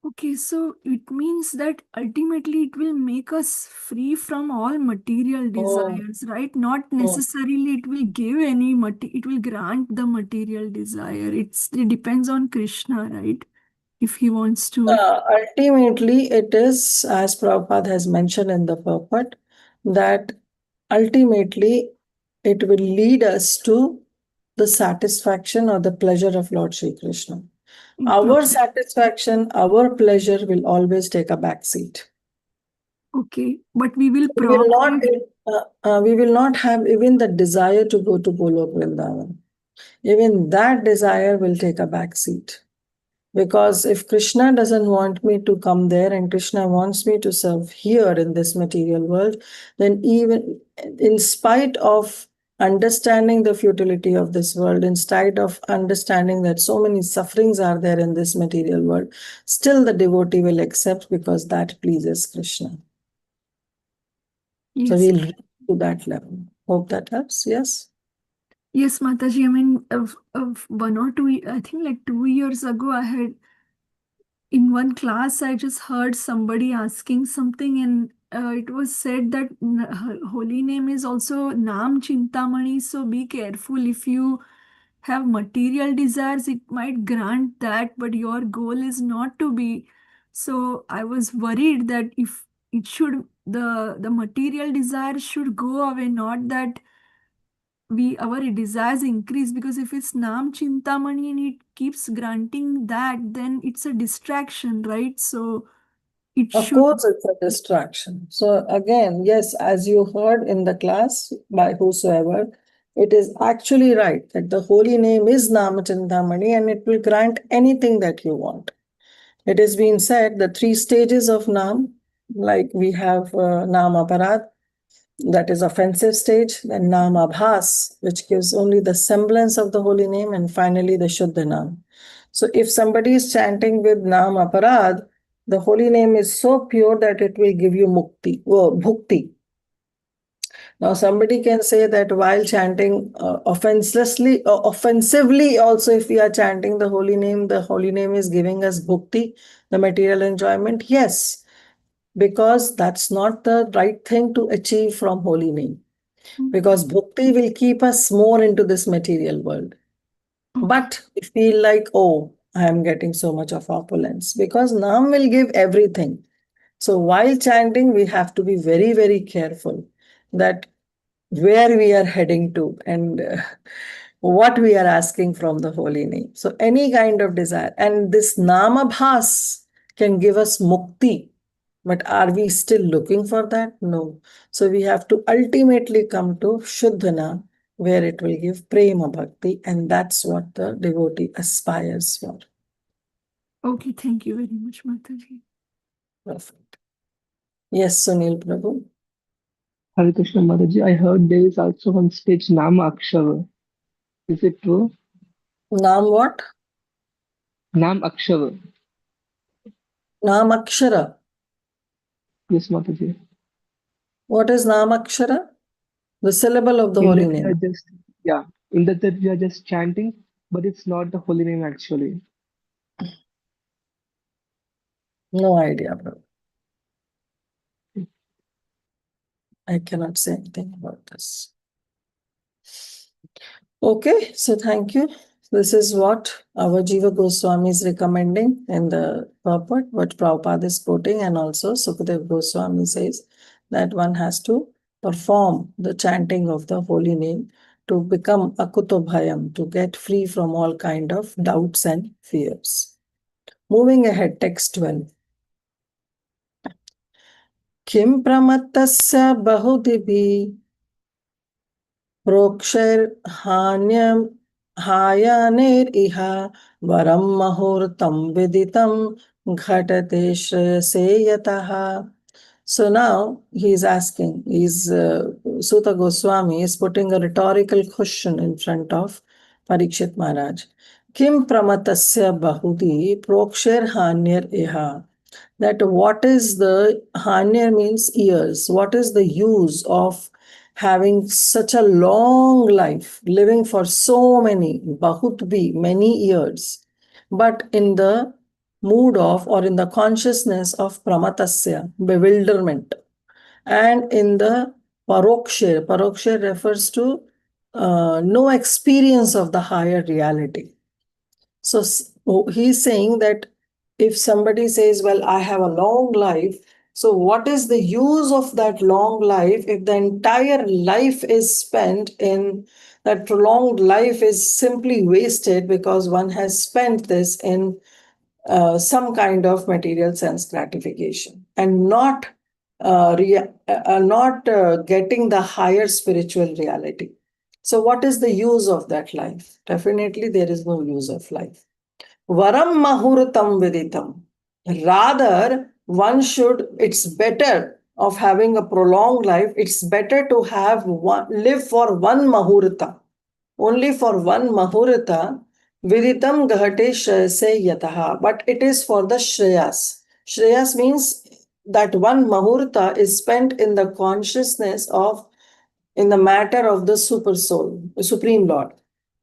Okay, so it means that ultimately it will make us free from all material Oh, desires, right? Not oh. necessarily it will give any it will grant the material desire. It depends on Krishna, right? If he wants to. Ultimately, it is, as Prabhupada has mentioned in the purport, that ultimately it will lead us to the satisfaction or the pleasure of Lord Sri Krishna. Our satisfaction, our pleasure will always take a back seat. Okay, but we will We will not, probably. we will not have even the desire to go to Golok Vrindavan. Even that desire will take a back seat. Because if Krishna doesn't want me to come there and Krishna wants me to serve here in this material world, then even in spite of understanding the futility of this world, in spite of understanding that so many sufferings are there in this material world, still the devotee will accept because that pleases Krishna. So Yes. we'll reach to that level. Hope that helps. Yes. Yes, Mataji. I mean, of 1 or 2, I think like 2 years ago, I had in one class, I just heard somebody asking something, and it was said that holy name is also Nam Chintamani. So be careful if you have material desires, it might grant that, but your goal is not to be. So I was worried that if it should, the material desire should go away, not that we our desires increase, because if it's Nam Chintamani and it keeps granting that, then it's a distraction, right? So it Of should. course, it's a distraction. So, again, yes, as you heard in the class by whosoever, it is actually right that the holy name is Namachintamani and it will grant anything that you want. It has been said the 3 stages of Nam, like we have Nam Aparad, that is offensive stage, then Nam Abhas, which gives only the semblance of the holy name, and finally the Shuddha Nam. So if somebody is chanting with Nam Aparad, the holy name is so pure that it will give you mukti, bhukti. Now somebody can say that while chanting offensively also, if we are chanting the holy name is giving us bhukti, the material enjoyment. Yes, because that's not the right thing to achieve from holy name. Because bhakti will keep us more into this material world. Okay. But we feel like, oh, I am getting so much of opulence because Nam will give everything. So while chanting, we have to be very, very careful that where we are heading to and what we are asking from the holy name. So any kind of desire. And this Namabhas can give us mukti. But are we still looking for that? No. So we have to ultimately come to Shuddhana, where it will give Prema Bhakti, and that's what the devotee aspires for. Okay, thank you very much, Mataji. Perfect. Yes, Sunil Prabhu. Hare Krishna Mataji, I heard there is also one stage Nam Akshara. Is it true? Nam what? Nam Akshara. Nam Akshara. Yes, Mataji. What is Nam Akshara? The syllable of the In holy that we are name. just yeah, in that we are just chanting, but it's not the holy name actually. No idea, Prabhu. I cannot say anything about this. Okay, so thank you. This is what our Jiva Goswami is recommending in the purport, what Prabhupada is quoting, and also Sukadev Goswami says that one has to perform the chanting of the holy name to become Akuto Bhayam, to get free from all kind of doubts and fears. Moving ahead, text 12. Kim pramattasya bahutibi प्रोक्षैर्हान्यं हायानेरिह वरं मुहूर्तं विदितं घटते श्रेयसे यतः. So now he's asking, he's Suta Goswami is putting a rhetorical question in front of Parikshit Maharaj. Kim pramatasya bahudi prokshir hanyar iha. That what is the hanyar means years. What is the use of having such a long life, living for so many, bahut bhi, many years, but in the mood of or in the consciousness of pramatasya, bewilderment, and in the parokshir refers to no experience of the higher reality. So he's saying that if somebody says, well, I have a long life, so what is the use of that long life if the entire life is spent in that prolonged life is simply wasted because one has spent this in some kind of material sense gratification and not getting the higher spiritual reality. So, what is the use of that life? Definitely, there is no use of life. Varam mahuratam viditam. Rather, one should, it's better of having a prolonged life, it's better to have live for one mahurata, only for one mahurata, viditam ghate shreyase yataha, but it is for the shreyas. Shreyas means that one mahurata is spent in the consciousness of, in the matter of the super soul, the Supreme Lord.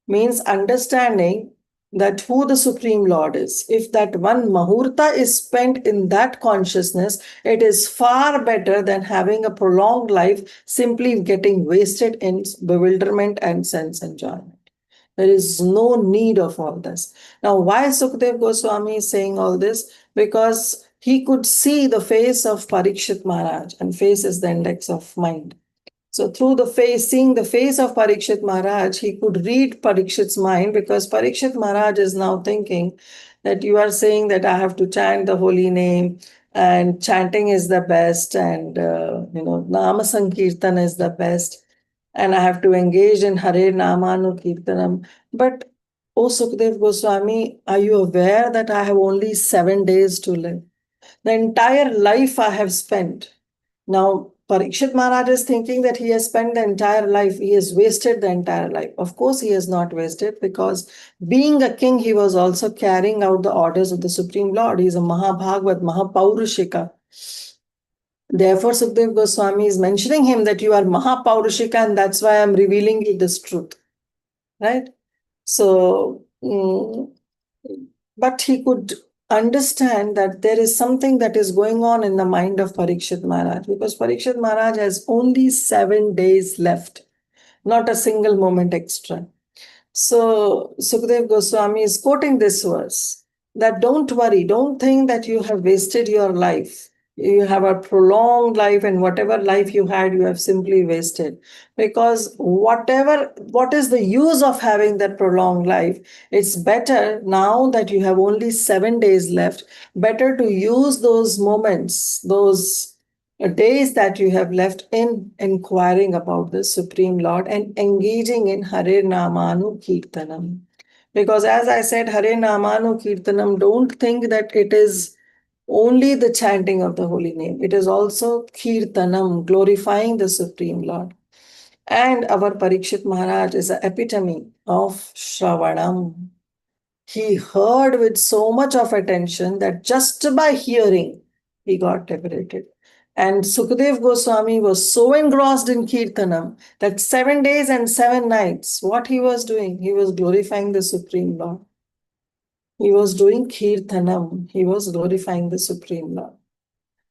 Means understanding that who the Supreme Lord is. If that one mahurta is spent in that consciousness, it is far better than having a prolonged life simply getting wasted in bewilderment and sense enjoyment. There is no need of all this. Now, why Sukhdev Goswami is saying all this? Because he could see the face of Parikshit Maharaj, and face is the index of mind. So through the face, seeing the face of Parikshit Maharaj, he could read Parikshit's mind, because Parikshit Maharaj is now thinking that you are saying that I have to chant the holy name and chanting is the best, and Nama Sankirtan is the best, and I have to engage in Hare Namanu Kirtanam. But, O Sukhdev Goswami, are you aware that I have only 7 days to live? The entire life I have spent. Now, Parikshit Maharaj is thinking that he has spent the entire life, he has wasted the entire life. Of course, he has not wasted, because being a king, he was also carrying out the orders of the Supreme Lord. He is a Mahabhagavad, Mahapaurushika. Therefore, Sukhdev Goswami is mentioning him that you are Mahapaurushika, and that's why I'm revealing you this truth. Right? So, but he could understand that there is something that is going on in the mind of Parikshit Maharaj, because Parikshit Maharaj has only 7 days left, not a single moment extra. So Sukhdev Goswami is quoting this verse that don't worry, don't think that you have wasted your life. You have a prolonged life, and whatever life you had, you have simply wasted. Because what is the use of having that prolonged life? It's better now that you have only 7 days left, better to use those moments, those days that you have left in inquiring about the Supreme Lord and engaging in Hare Namanu Kirtanam. Because as I said, Hare Namanu Kirtanam, don't think that it is only the chanting of the holy name. It is also Kirtanam, glorifying the Supreme Lord. And our Parikshit Maharaj is an epitome of Shravanam. He heard with so much of attention that just by hearing, he got liberated. And Sukadev Goswami was so engrossed in Kirtanam that 7 days and 7 nights, what he was doing? He was glorifying the Supreme Lord. He was doing Kirtanam. He was glorifying the Supreme Lord.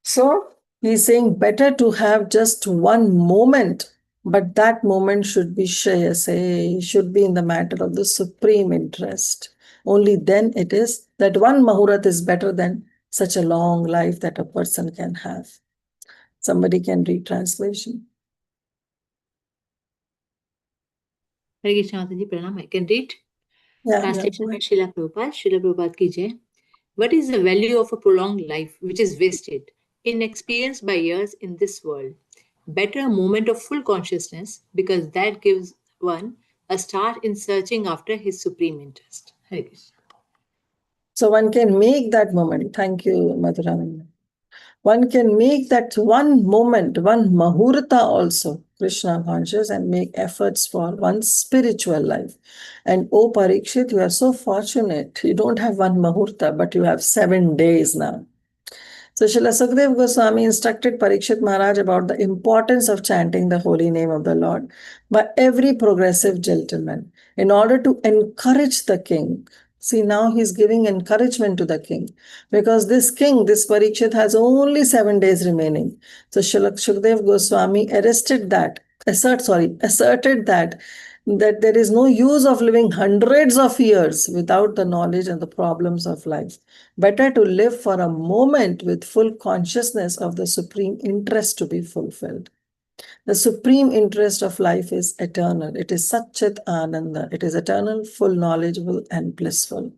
So he's saying better to have just one moment, but that moment should be Shreyase, should be in the matter of the supreme interest. Only then it is that one Mahurat is better than such a long life that a person can have. Somebody can read translation. Hare Krishna Mataji, Pranam. I can read. Yeah, Translation yeah. by Srila Prabhupada. Srila Prabhupada ki jai. What is the value of a prolonged life which is wasted, inexperienced by years in this world? Better a moment of full consciousness, because that gives one a start in searching after his supreme interest. Hare Krishna. So one can make that moment. Thank you, Madhuram. One can make that one moment, one Mahurta also, Krishna conscious and make efforts for one's spiritual life. And oh Parikshit, you are so fortunate. You don't have one Mahurta, but you have 7 days now. So Srila Sukadeva Goswami instructed Parikshit Maharaj about the importance of chanting the holy name of the Lord by every progressive gentleman in order to encourage the king. See, now he's giving encouragement to the king because this king, this Parikshit, has only 7 days remaining. So Srila Sukadeva Goswami asserted that there is no use of living hundreds of years without the knowledge and the problems of life. Better to live for a moment with full consciousness of the supreme interest to be fulfilled. The supreme interest of life is eternal. It is Satchit Ananda. It is eternal, full, knowledgeable, and blissful.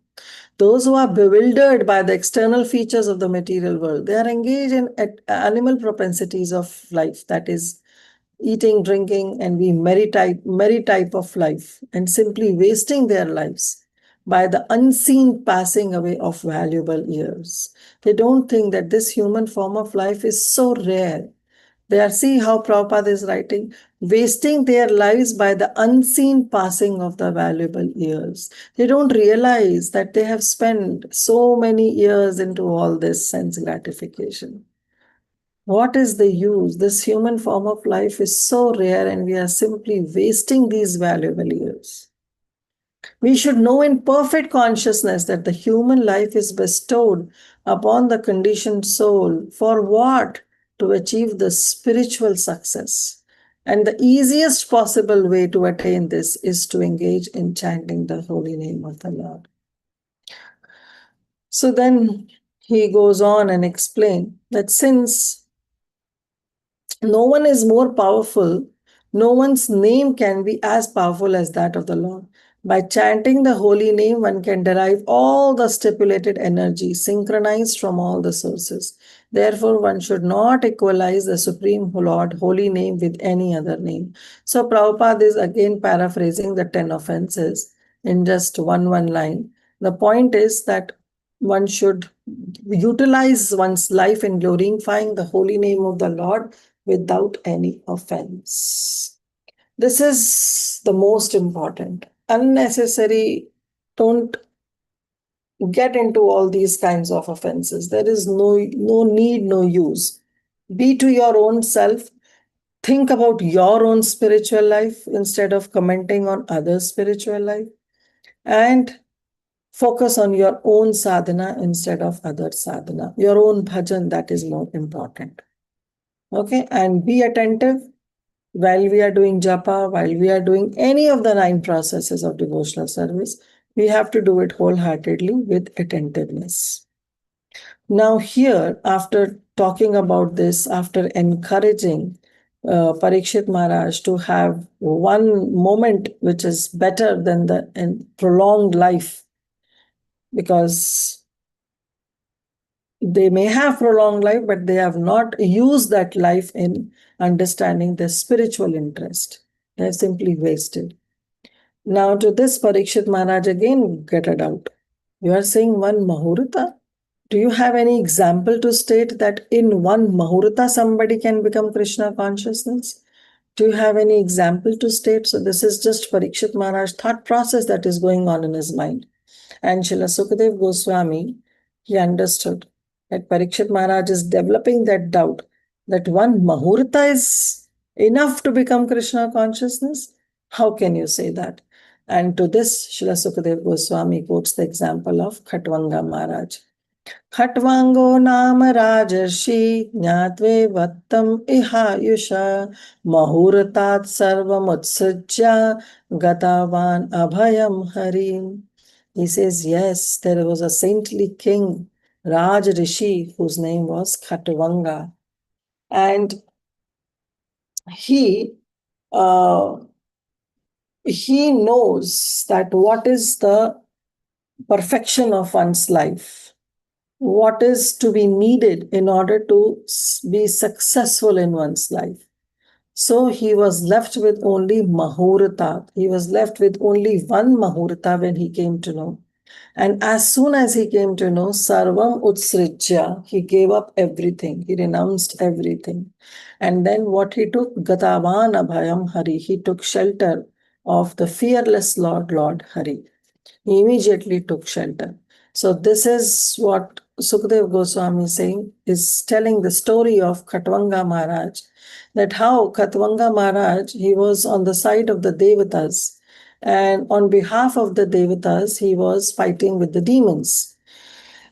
Those who are bewildered by the external features of the material world, they are engaged in animal propensities of life, that is, eating, drinking, and being merry type of life, and simply wasting their lives by the unseen passing away of valuable years. They don't think that this human form of life is so rare. They are, see how Prabhupada is writing, wasting their lives by the unseen passing of the valuable years. They don't realize that they have spent so many years into all this sense gratification. What is the use? This human form of life is so rare and we are simply wasting these valuable years. We should know in perfect consciousness that the human life is bestowed upon the conditioned soul for what? To achieve the spiritual success. And the easiest possible way to attain this is to engage in chanting the holy name of the Lord. So then he goes on and explains that since no one is more powerful, no one's name can be as powerful as that of the Lord. By chanting the holy name, one can derive all the stipulated energy synchronized from all the sources. Therefore, one should not equalize the Supreme Lord holy name with any other name. So Prabhupada is again paraphrasing the 10 offenses in just one line. The point is that one should utilize one's life in glorifying the holy name of the Lord without any offense. This is the most important. Unnecessary, don't get into all these kinds of offenses. There is no need, no use. Be to your own self. Think about your own spiritual life instead of commenting on others' spiritual life. And focus on your own sadhana instead of other sadhana. Your own bhajan, that is more important. Okay, and be attentive while we are doing japa, while we are doing any of the 9 processes of devotional service. We have to do it wholeheartedly with attentiveness. Now here, after talking about this, after encouraging Parikshit Maharaj to have one moment which is better than the prolonged life, because they may have prolonged life, but they have not used that life in understanding their spiritual interest. They have simply wasted. Now to this, Parikshit Maharaj again get a doubt. You are saying one Mahurta? Do you have any example to state that in one Mahurta somebody can become Krishna consciousness? Do you have any example to state? So this is just Parikshit Maharaj's thought process that is going on in his mind. And Srila Sukadeva Goswami, he understood that Parikshit Maharaj is developing that doubt that one Mahurta is enough to become Krishna consciousness. How can you say that? And to this, Srila Sukadeva Goswami quotes the example of Khatvanga Maharaj. Khatvango nama rajarshi jnatve vattam ihayusha mahurtat sarvamutsujya gatavan abhayam harim. He says, yes, there was a saintly king, Raj Rishi, whose name was Khatvanga. And he knows that what is the perfection of one's life, what is to be needed in order to be successful in one's life. So he was left with only Mahurta. He was left with only one Mahurta when he came to know And as soon as he came to know Sarvam Utsrijya, he gave up everything. He renounced everything. And then what he took? Gatavan Abhayam Hari. He took shelter of the fearless Lord Hari. He immediately took shelter. So this is what Sukadev Goswami is saying, is telling the story of Khatvanga Maharaj, that how Khatvanga Maharaj, he was on the side of the Devatas, and on behalf of the Devatas, he was fighting with the demons.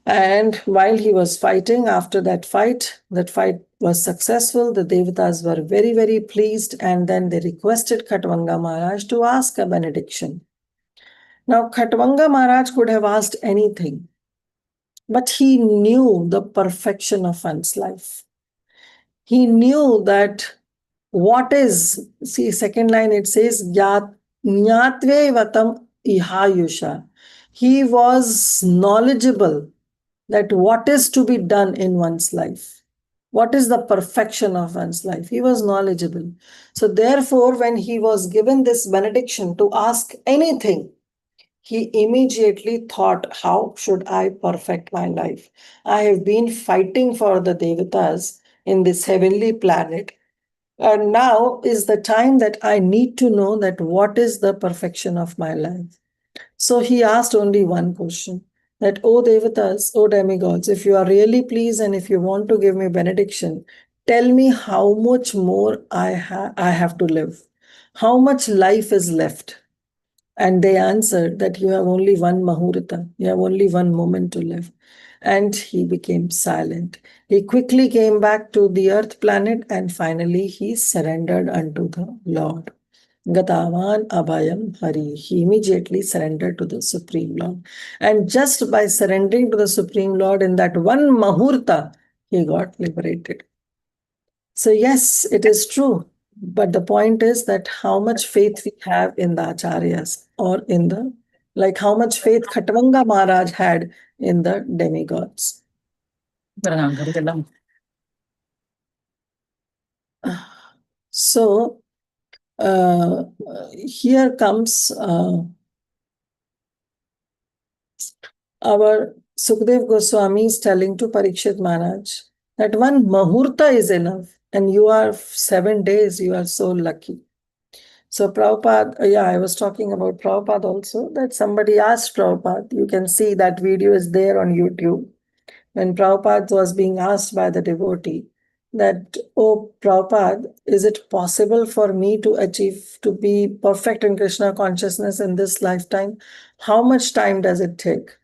And while he was fighting, after that fight was successful. The Devatas were very, very pleased, and then they requested Khatvanga Maharaj to ask a benediction. Now, Khatvanga Maharaj could have asked anything, but he knew the perfection of one's life. He knew that what is, see, second line it says, Nyatve Vatam Ihayusha. He was knowledgeable that what is to be done in one's life. What is the perfection of one's life? He was knowledgeable. So, therefore, when he was given this benediction to ask anything, he immediately thought, how should I perfect my life? I have been fighting for the Devatas in this heavenly planet. And now is the time that I need to know that what is the perfection of my life. So he asked only one question, that, O Devatas, O demigods, if you are really pleased and if you want to give me benediction, tell me how much more I have to live. How much life is left? And they answered that you have only one Mahurata, you have only one moment to live. And he became silent. He quickly came back to the earth planet and finally he surrendered unto the Lord. Gatavan Abhayam Hari. He immediately surrendered to the Supreme Lord. And just by surrendering to the Supreme Lord in that one Mahurta, he got liberated. So, yes, it is true. But the point is that how much faith we have in the acharyas or in the, like how much faith Khatvanga Maharaj had in the demigods. So, here comes our Sukhdev Goswami is telling to Parikshit Maharaj that one Mahurta is enough, and you are 7 days, you are so lucky. So Prabhupada, I was talking about Prabhupada also, that somebody asked Prabhupada, you can see that video is there on YouTube, when Prabhupada was being asked by the devotee that, oh Prabhupada, is it possible for me to achieve, to be perfect in Krishna consciousness in this lifetime? How much time does it take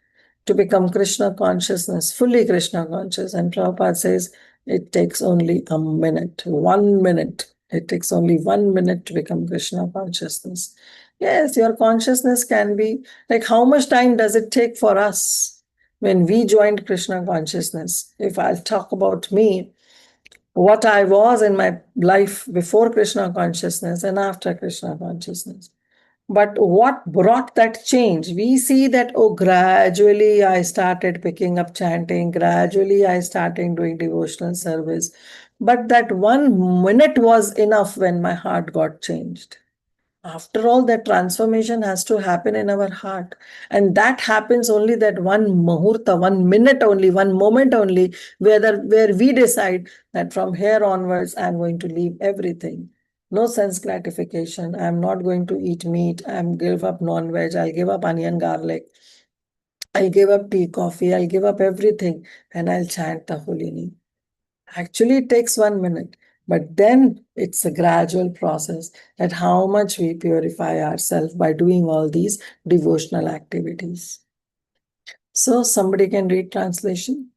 to become Krishna consciousness, fully Krishna conscious? And Prabhupada says, it takes only a minute, 1 minute. It takes only 1 minute to become Krishna consciousness. Yes, your consciousness can be, like how much time does it take for us when we joined Krishna consciousness? If I'll talk about me, what I was in my life before Krishna consciousness and after Krishna consciousness. But what brought that change? We see that, oh, gradually I started picking up chanting, gradually I started doing devotional service. But that 1 minute was enough when my heart got changed. After all, that transformation has to happen in our heart. And that happens only that one Mahurta, 1 minute only, 1 moment only, where we decide that from here onwards, I'm going to leave everything. No sense gratification. I'm not going to eat meat. I'm give up non-veg. I'll give up onion garlic. I'll give up tea, coffee. I'll give up everything. And I'll chant the holy name. Actually, it takes 1 minute, but then it's a gradual process that how much we purify ourselves by doing all these devotional activities. So somebody can read translation.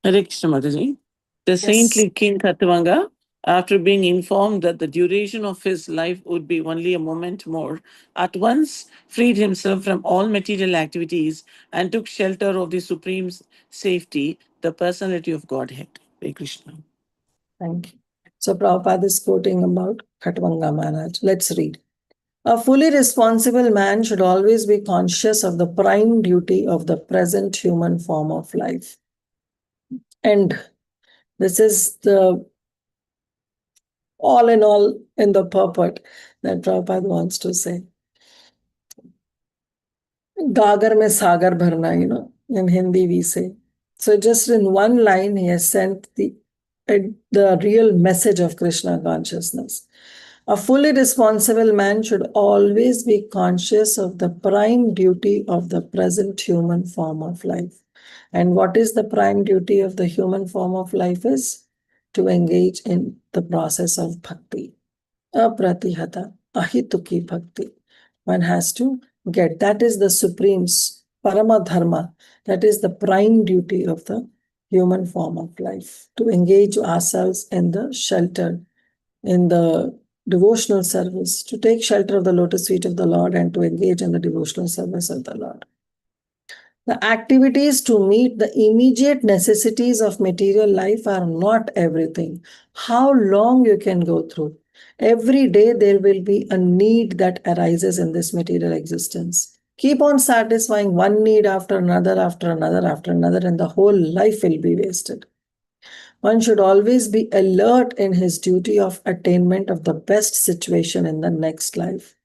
Hare Krishna Mataji. The saintly King Khatvanga, after being informed that the duration of his life would be only a moment more, at once freed himself from all material activities and took shelter of the supreme safety, the personality of Godhead. Hare Krishna. Thank you. So Prabhupada is quoting about Khatvanga Maharaj. Let's read. A fully responsible man should always be conscious of the prime duty of the present human form of life. And this is the all in all in the purport that Prabhupada wants to say. Gagar mein sagar bharna, in Hindi we say. So just in one line, he has sent the real message of Krishna consciousness. A fully responsible man should always be conscious of the prime duty of the present human form of life. And what is the prime duty of the human form of life is to engage in the process of bhakti. Apratihata, ahituki bhakti. One has to get. That is the supreme parama dharma. That is the prime duty of the human form of life. To engage ourselves in the shelter, in the devotional service, to take shelter of the lotus feet of the Lord and to engage in the devotional service of the Lord. The activities to meet the immediate necessities of material life are not everything. How long you can go through? Every day there will be a need that arises in this material existence. Keep on satisfying one need after another, after another, after another, and the whole life will be wasted. One should always be alert in his duty of attainment of the best situation in the next life.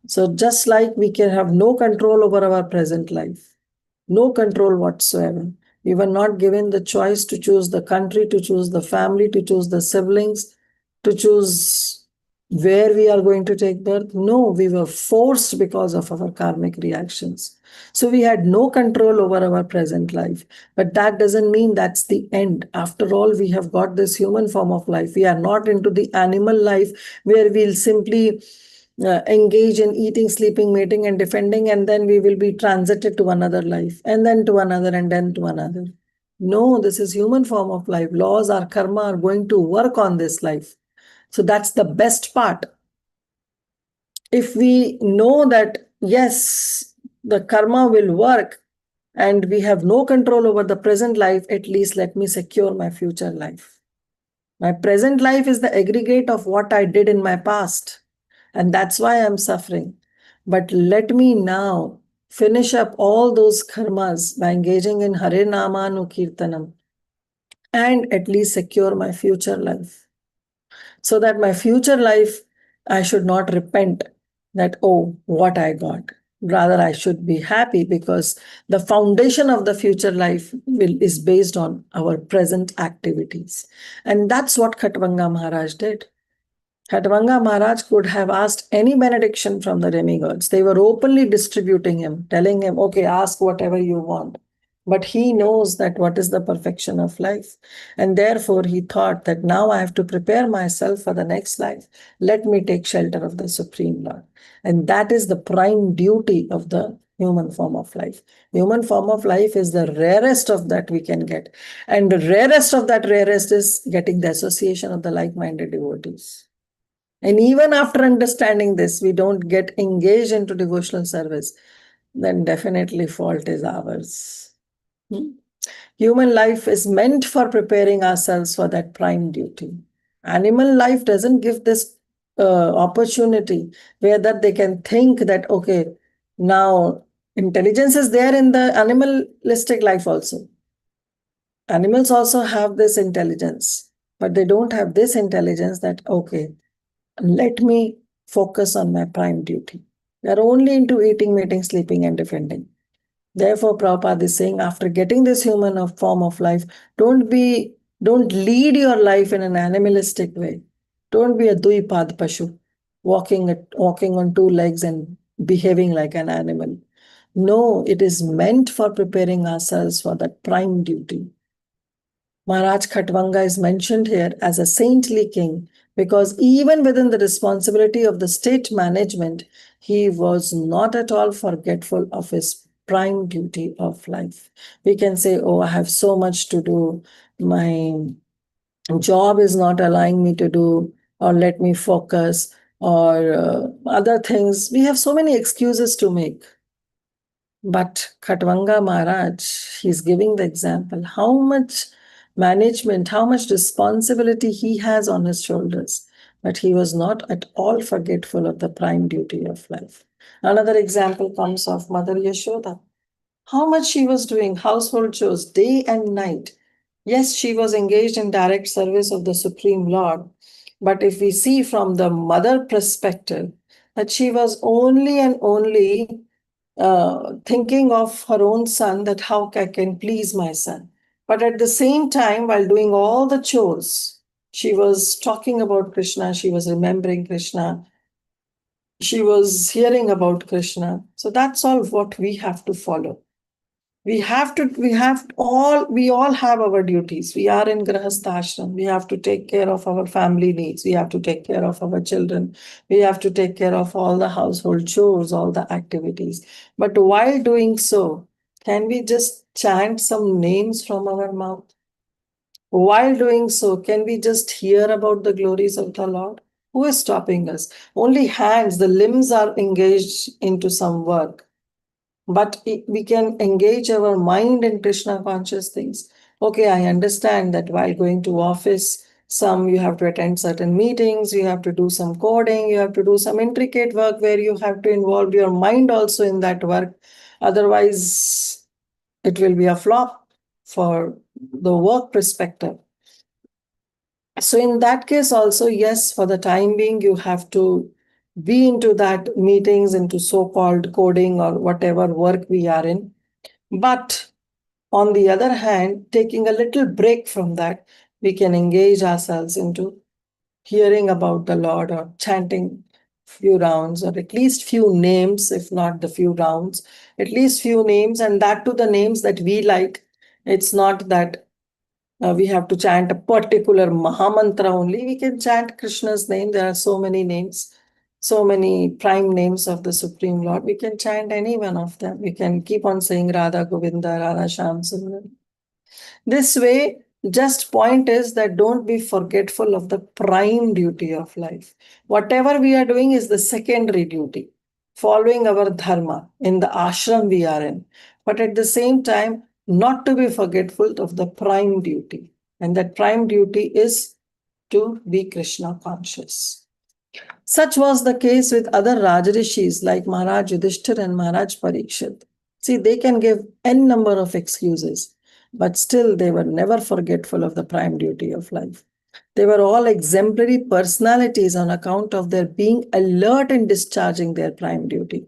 So, just like we can have no control over our present life, no control whatsoever. We were not given the choice to choose the country, to choose the family, to choose the siblings, to choose where we are going to take birth. No, we were forced because of our karmic reactions. So we had no control over our present life. But that doesn't mean that's the end. After all, we have got this human form of life. We are not into the animal life where we'll simply engage in eating, sleeping, mating, and defending, and then we will be transited to another life, and then to another, and then to another. No, this is human form of life. Laws, our karma are going to work on this life. So that's the best part. If we know that, yes, the karma will work and we have no control over the present life, at least let me secure my future life. My present life is the aggregate of what I did in my past. And that's why I'm suffering. But let me now finish up all those karmas by engaging in Hare Namanukirtanam and at least secure my future life. So that my future life, I should not repent that, oh, what I got. Rather, I should be happy because the foundation of the future life is based on our present activities. And that's what Khatvanga Maharaj did. Khatvanga Maharaj could have asked any benediction from the demigods. They were openly distributing him, telling him, okay, ask whatever you want. But he knows that what is the perfection of life. And therefore, he thought that now I have to prepare myself for the next life. Let me take shelter of the Supreme Lord. And that is the prime duty of the human form of life. Human form of life is the rarest of that we can get. And the rarest of that rarest is getting the association of the like-minded devotees. And even after understanding this, we don't get engaged into devotional service, then definitely fault is ours. Human life is meant for preparing ourselves for that prime duty. Animal life doesn't give this opportunity where that they can think that, okay, now intelligence is there in the animalistic life also. Animals also have this intelligence, but they don't have this intelligence that, okay, let me focus on my prime duty. We are only into eating, mating, sleeping, and defending. Therefore, Prabhupada is saying, after getting this human form of life, don't lead your life in an animalistic way. Don't be a duipad pashu, walking on two legs and behaving like an animal. No, it is meant for preparing ourselves for that prime duty. Maharaj Khatvanga is mentioned here as a saintly king because even within the responsibility of the state management, he was not at all forgetful of his prime duty of life. We can say, oh, I have so much to do. My job is not allowing me to do, or let me focus, or other things. We have so many excuses to make. But Khatvanga Maharaj, he's giving the example how much management, how much responsibility he has on his shoulders. But he was not at all forgetful of the prime duty of life. Another example comes of Mother Yashoda. How much she was doing household chores day and night. Yes, she was engaged in direct service of the Supreme Lord. But if we see from the mother perspective, that she was only and only thinking of her own son, that how I can please my son. But at the same time, while doing all the chores, she was talking about Krishna, she was remembering Krishna, she was hearing about Krishna. So that's all what we have to follow. We all have our duties. We are in Grahastha ashram. We have to take care of our family needs. We have to take care of our children. We have to take care of all the household chores, all the activities. But while doing so, can we just chant some names from our mouth? While doing so, can we just hear about the glories of the Lord? Who is stopping us? Only hands, the limbs are engaged into some work. But we can engage our mind in Krishna conscious things. Okay, I understand that while going to office, you have to attend certain meetings, you have to do some coding, you have to do some intricate work where you have to involve your mind also in that work. Otherwise, it will be a flop for the work perspective. So in that case also, yes, for the time being, you have to be into that meetings, into so-called coding or whatever work we are in. But on the other hand, taking a little break from that, we can engage ourselves into hearing about the Lord or chanting few rounds, or at least few names, if not the few rounds, at least few names, and that to the names that we like. It's not that we have to chant a particular Mahamantra only. We can chant Krishna's name. There are so many names, so many prime names of the Supreme Lord. We can chant any one of them. We can keep on saying Radha Govinda, Radha Shyam Sundar. This way, just point is that don't be forgetful of the prime duty of life. Whatever we are doing is the secondary duty, following our dharma in the ashram we are in. But at the same time, not to be forgetful of the prime duty. And that prime duty is to be Krishna conscious. Such was the case with other Rajarishis like Maharaj Yudhishthir and Maharaj Parikshit. See, they can give n number of excuses, but still they were never forgetful of the prime duty of life. They were all exemplary personalities on account of their being alert in discharging their prime duty.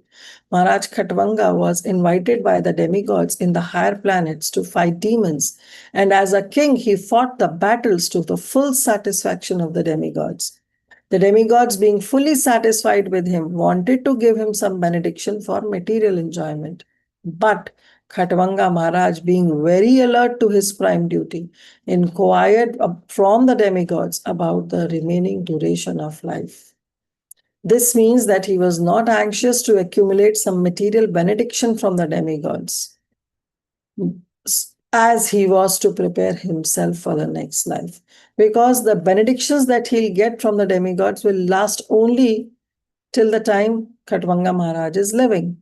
Maharaj Khatvanga was invited by the demigods in the higher planets to fight demons, and as a king, he fought the battles to the full satisfaction of the demigods. The demigods, being fully satisfied with him, wanted to give him some benediction for material enjoyment. But Khatvanga Maharaj, being very alert to his prime duty, inquired from the demigods about the remaining duration of life. This means that he was not anxious to accumulate some material benediction from the demigods, as he was to prepare himself for the next life. Because the benedictions that he'll get from the demigods will last only till the time Khatvanga Maharaj is living.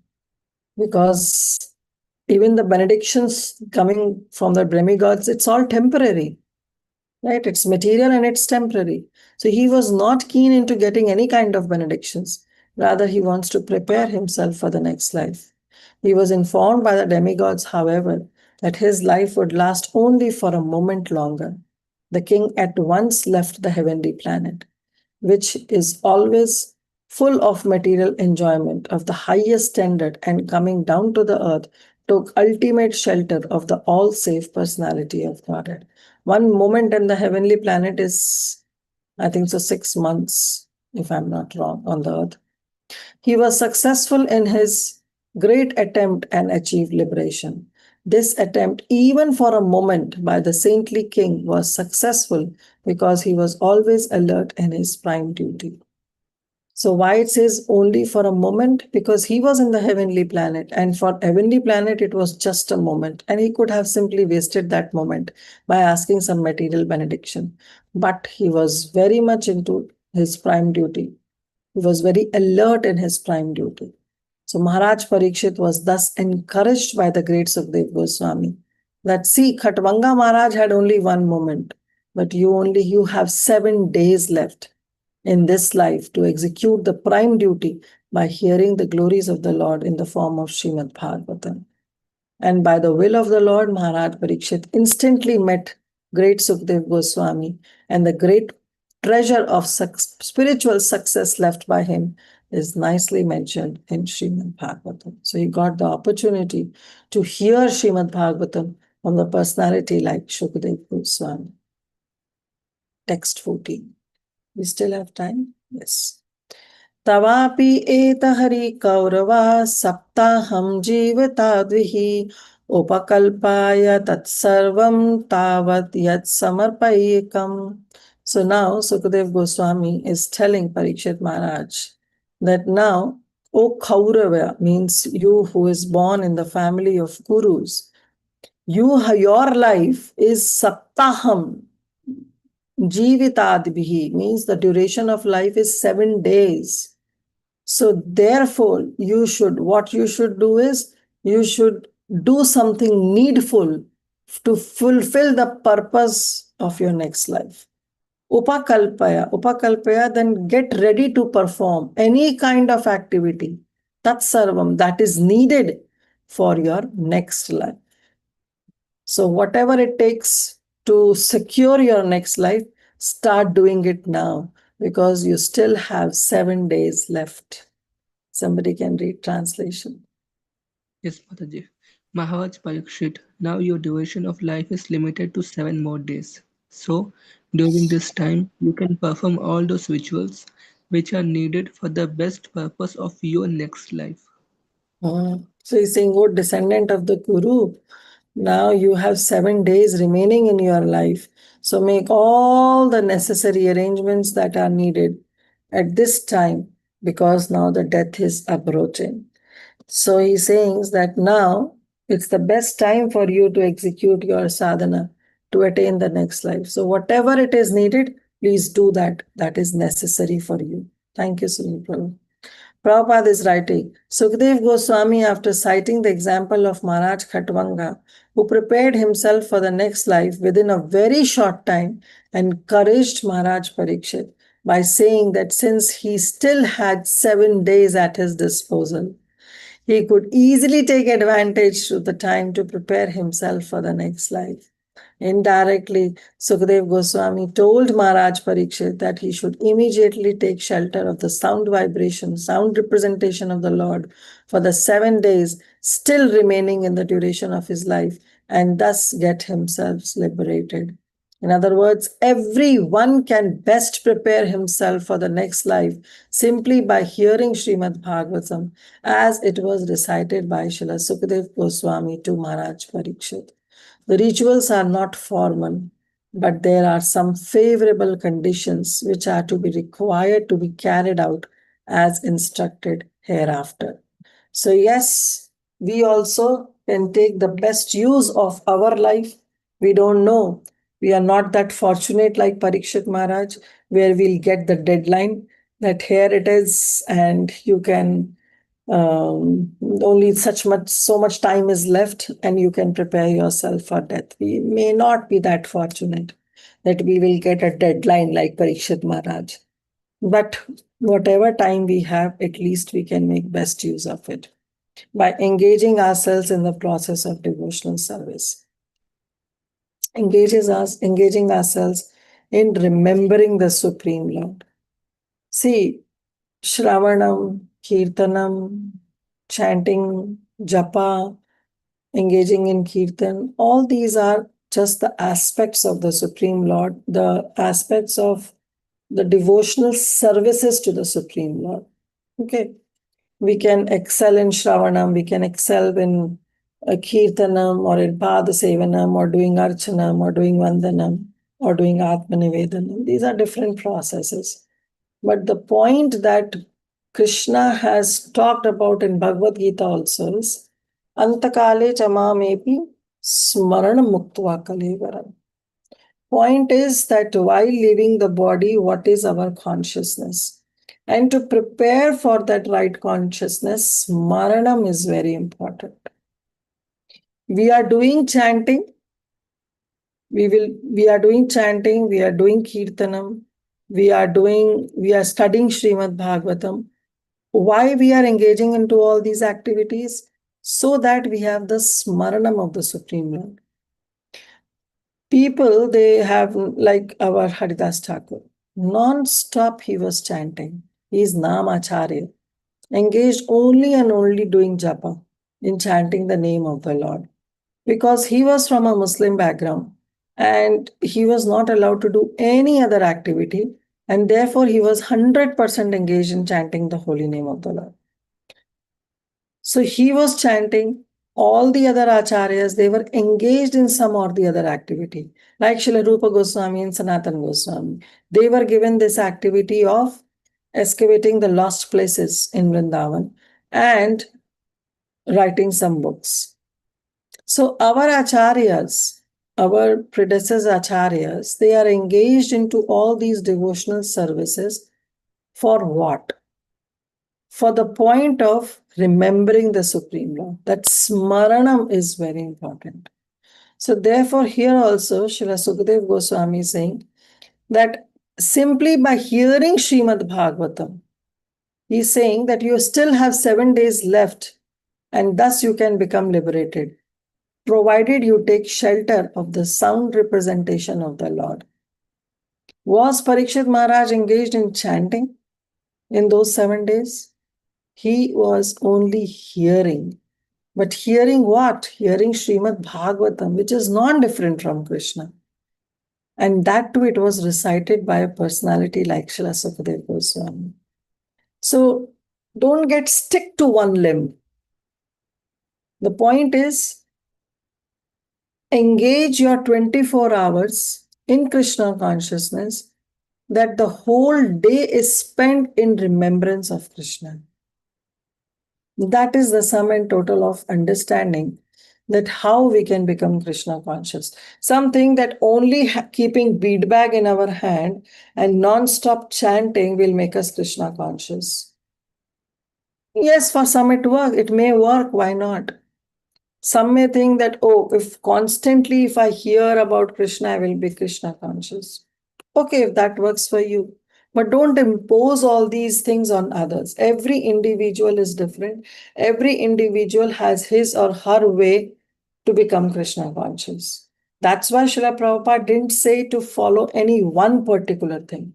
Because even the benedictions coming from the demigods, it's all temporary, right? It's material and it's temporary. So he was not keen into getting any kind of benedictions. Rather, he wants to prepare himself for the next life. He was informed by the demigods, however, that his life would last only for a moment longer. The king at once left the heavenly planet, which is always full of material enjoyment of the highest standard, and coming down to the earth, took ultimate shelter of the all-safe personality of Godhead. One moment in the heavenly planet is, I think so, 6 months, if I'm not wrong, on the earth. He was successful in his great attempt and achieved liberation. This attempt, even for a moment, by the saintly king was successful because he was always alert in his prime duty. So why it says only for a moment? Because he was in the heavenly planet, and for heavenly planet, it was just a moment, and he could have simply wasted that moment by asking some material benediction. But he was very much into his prime duty. He was very alert in his prime duty. So Maharaj Parikshit was thus encouraged by the great Sukdev Goswami that, see, Khatvanga Maharaj had only one moment, but you have 7 days left in this life to execute the prime duty by hearing the glories of the Lord in the form of Srimad Bhagavatam. And by the will of the Lord, Maharaj Parikshit instantly met great Sukdev Goswami, and the great treasure of spiritual success left by him is nicely mentioned in Srimad Bhagavatam. So he got the opportunity to hear Srimad Bhagavatam from the personality like Shukadeva Goswami. Text 14. We still have time? Yes. तवापि एतहरि Kaurava सप्ताहं जीविताद्विहि उपकल्पाय तत्सर्वं तावत् यत् समर्पयेकम्. So now Sukadeva Goswami is telling Parikshit Maharaj that now, O Kaurava, means you who is born in the family of gurus, your life is saptaham. Jivitadbihi means the duration of life is 7 days. So therefore, what you should do is, you should do something needful to fulfill the purpose of your next life. Upakalpaya, then get ready to perform any kind of activity. Tatsarvam, that is needed for your next life. So whatever it takes to secure your next life, start doing it now, because you still have 7 days left. Somebody can read translation. Yes, Mataji. Maharaj Parikshit, now your duration of life is limited to 7 more days. So, during this time, you can perform all those rituals which are needed for the best purpose of your next life. So he's saying, oh, descendant of the Guru, now you have 7 days remaining in your life. So make all the necessary arrangements that are needed at this time, because now the death is approaching. So he's saying that now it's the best time for you to execute your sadhana to attain the next life. So whatever it is needed, please do that. That is necessary for you. Thank you, Sri Prabhu. Prabhupada is writing, Sukadeva Goswami, after citing the example of Maharaj Khatvanga, who prepared himself for the next life within a very short time, encouraged Maharaj Parikshit by saying that since he still had 7 days at his disposal, he could easily take advantage of the time to prepare himself for the next life. Indirectly, Sukadeva Goswami told Maharaj Parikshit that he should immediately take shelter of the sound vibration, sound representation of the Lord for the 7 days still remaining in the duration of his life, and thus get himself liberated. In other words, everyone can best prepare himself for the next life simply by hearing Srimad Bhagavatam as it was recited by Srila Sukadeva Goswami to Maharaj Parikshit. The rituals are not formal, but there are some favorable conditions which are to be required to be carried out as instructed hereafter. So yes, we also can take the best use of our life. We don't know. We are not that fortunate like Parikshit Maharaj, where we'll get the deadline that here it is and you can only so much time is left and you can prepare yourself for death. We may not be that fortunate that we will get a deadline like Parikshit Maharaj. But whatever time we have, at least we can make best use of it by engaging ourselves in the process of devotional service. Engaging ourselves in remembering the Supreme Lord. See, Shravanam, Kirtanam, chanting, japa, engaging in kirtan, all these are just the aspects of the Supreme Lord, the aspects of the devotional services to the Supreme Lord. Okay. We can excel in Shravanam, we can excel in Kirtanam or in Padasevanam or doing Archanam or doing Vandanam or doing Atmanivedanam. These are different processes. But the point that Krishna has talked about in Bhagavad Gita also is Antakale Chamamepi Smarana Muktva Kalevaram. Point is that while leaving the body, what is our consciousness? And to prepare for that right consciousness, Smaranam is very important. We are doing chanting. We are doing chanting, we are doing Kirtanam, we are studying Srimad Bhagavatam. Why we are engaging into all these activities? So that we have the Smaranam of the Supreme Lord. People, they have, like our Haridas Thakur, non-stop he was chanting. He is Namacharya. engaged only and only doing japa, in chanting the name of the Lord. Because he was from a Muslim background and he was not allowed to do any other activity, and therefore he was 100% engaged in chanting the holy name of the Lord. So he was chanting. All the other acharyas, they were engaged in some or the other activity. Like Srila Rupa Goswami and Sanatana Goswami. They were given this activity of excavating the lost places in Vrindavan and writing some books. So our acharyas, our predecessor acharyas, they are engaged into all these devotional services for what? For the point of remembering the Supreme Lord. That smaranam is very important. So therefore here also Srila Sukadev Goswami is saying that simply by hearing Srimad Bhagavatam, he is saying that you still have 7 days left and thus you can become liberated, provided you take shelter of the sound representation of the Lord. Was Parikshit Maharaj engaged in chanting in those 7 days? He was only hearing. But hearing what? Hearing Srimad Bhagavatam, which is non-different from Krishna. And that too, it was recited by a personality like Srila Sukadev Goswami. So don't get stick to one limb. The point is, engage your 24 hours in Krishna consciousness, that the whole day is spent in remembrance of Krishna. That is the sum and total of understanding that how we can become Krishna conscious. Something that only keeping bead bag in our hand and non-stop chanting will make us Krishna conscious. Yes, for some it may work, why not? Some may think that, oh, if I hear about Krishna, I will be Krishna conscious. Okay, if that works for you. But don't impose all these things on others. Every individual is different. Every individual has his or her way to become Krishna conscious. That's why Srila Prabhupada didn't say to follow any one particular thing.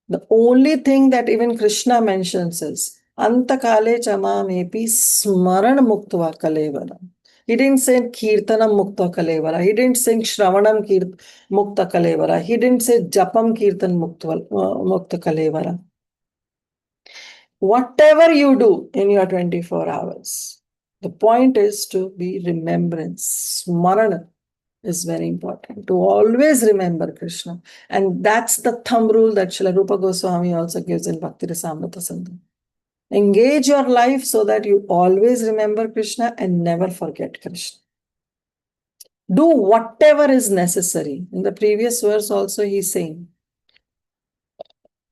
The only thing that even Krishna mentions is Antakale chamamepi smaran muktva kalevara. He didn't say Kirtanam Mukta Kalevara. He didn't say Shravanam Mukta Kalevara. He didn't say Japam Kirtan Mukta Kalevara. Whatever you do in your 24 hours, the point is to be remembrance. Smarana is very important. To always remember Krishna. And that's the thumb rule that Srila Rupa Goswami also gives in Bhakti Rasamrita Sindhu. Engage your life so that you always remember Krishna and never forget Krishna. Do whatever is necessary. In the previous verse also he's saying,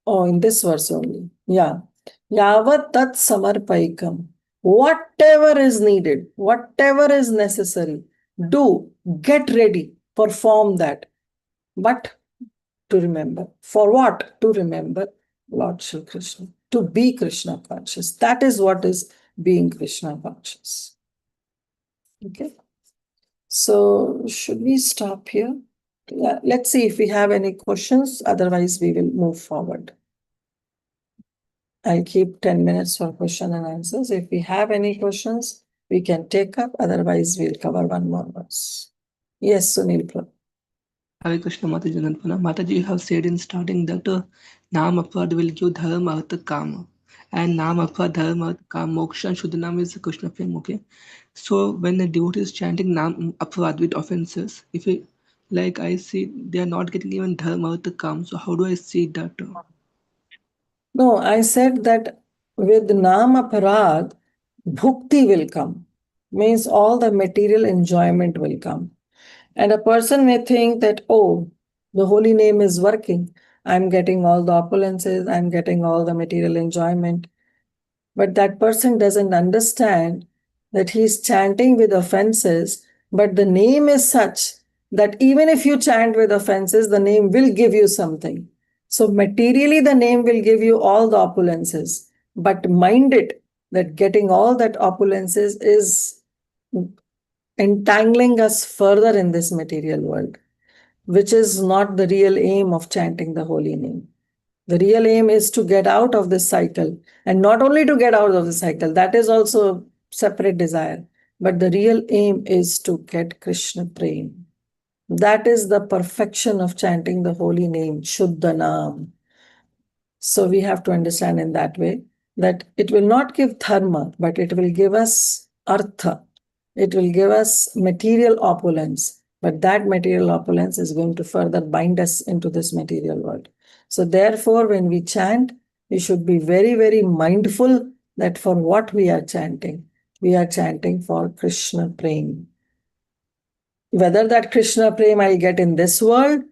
in this verse only. Yeah. Yavat tat samarpaikam. Whatever is needed, whatever is necessary, do, get ready, perform that. But to remember. For what? To remember Lord Shri Krishna. To be Krishna conscious. That is what is being Krishna conscious. Okay. So should we stop here? Yeah, let's see if we have any questions. Otherwise, we will move forward. I'll keep 10 minutes for question and answers. If we have any questions, we can take up. Otherwise, we'll cover one more verse. Yes, Sunil Prabhu. Hare Krishna Mataji Nanpana. Mataji, you have said in starting that Naam Apad will give Dharma Artha Kama. And Naam Apad Dharma Artha Kama Moksha and Shuddhanam is the Krishna flame, okay? So when the devotee is chanting Naam Apad with offenses, if it, like I see, they are not getting even Dharma Artha Kama. So how do I see that? No, I said that with Naam Aparad, Bhukti will come. Means all the material enjoyment will come. And a person may think that, oh, the holy name is working. I'm getting all the opulences, I'm getting all the material enjoyment. But that person doesn't understand that he's chanting with offenses, but the name is such that even if you chant with offenses, the name will give you something. So materially, the name will give you all the opulences, but mind it that getting all that opulences is entangling us further in this material world, which is not the real aim of chanting the holy name. The real aim is to get out of this cycle. And not only to get out of the cycle, that is also a separate desire. But the real aim is to get Krishna Prem. That is the perfection of chanting the holy name, Shuddha Nam. So we have to understand in that way that it will not give dharma, but it will give us artha. It will give us material opulence, but that material opulence is going to further bind us into this material world. So therefore, when we chant, we should be very, very mindful that for what we are chanting for Krishna Prem. Whether that Krishna Prem I'll get in this world,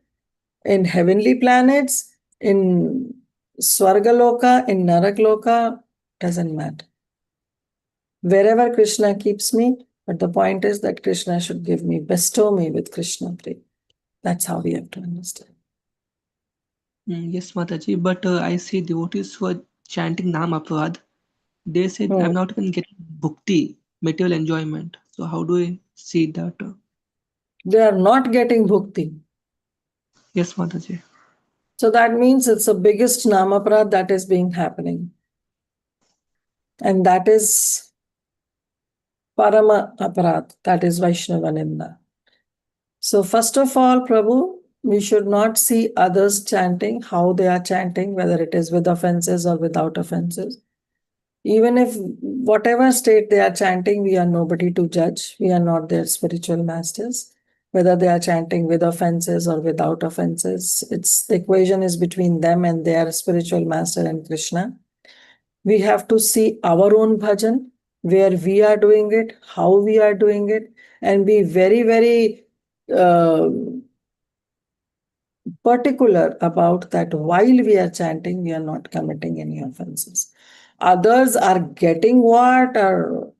in heavenly planets, in Swargaloka, in Narakloka, doesn't matter. Wherever Krishna keeps me, but the point is that Krishna should bestow me with Krishna Prem. That's how we have to understand. Yes, Mataji, but I see devotees who are chanting Nam Aprad. They said, I'm not even getting bhakti, material enjoyment. So how do I see that? They are not getting bhakti. Yes, Mataji. So that means it's the biggest namaprad that is being happening. And that is Parama Aparad, that is Vaishnavananda. So first of all, Prabhu, we should not see others chanting, how they are chanting, whether it is with offenses or without offenses. Even if whatever state they are chanting, we are nobody to judge. We are not their spiritual masters. Whether they are chanting with offenses or without offenses, the equation is between them and their spiritual master and Krishna. We have to see our own bhajan, where we are doing it, how we are doing it, and be very, very particular about that while we are chanting, we are not committing any offenses. Others are getting what or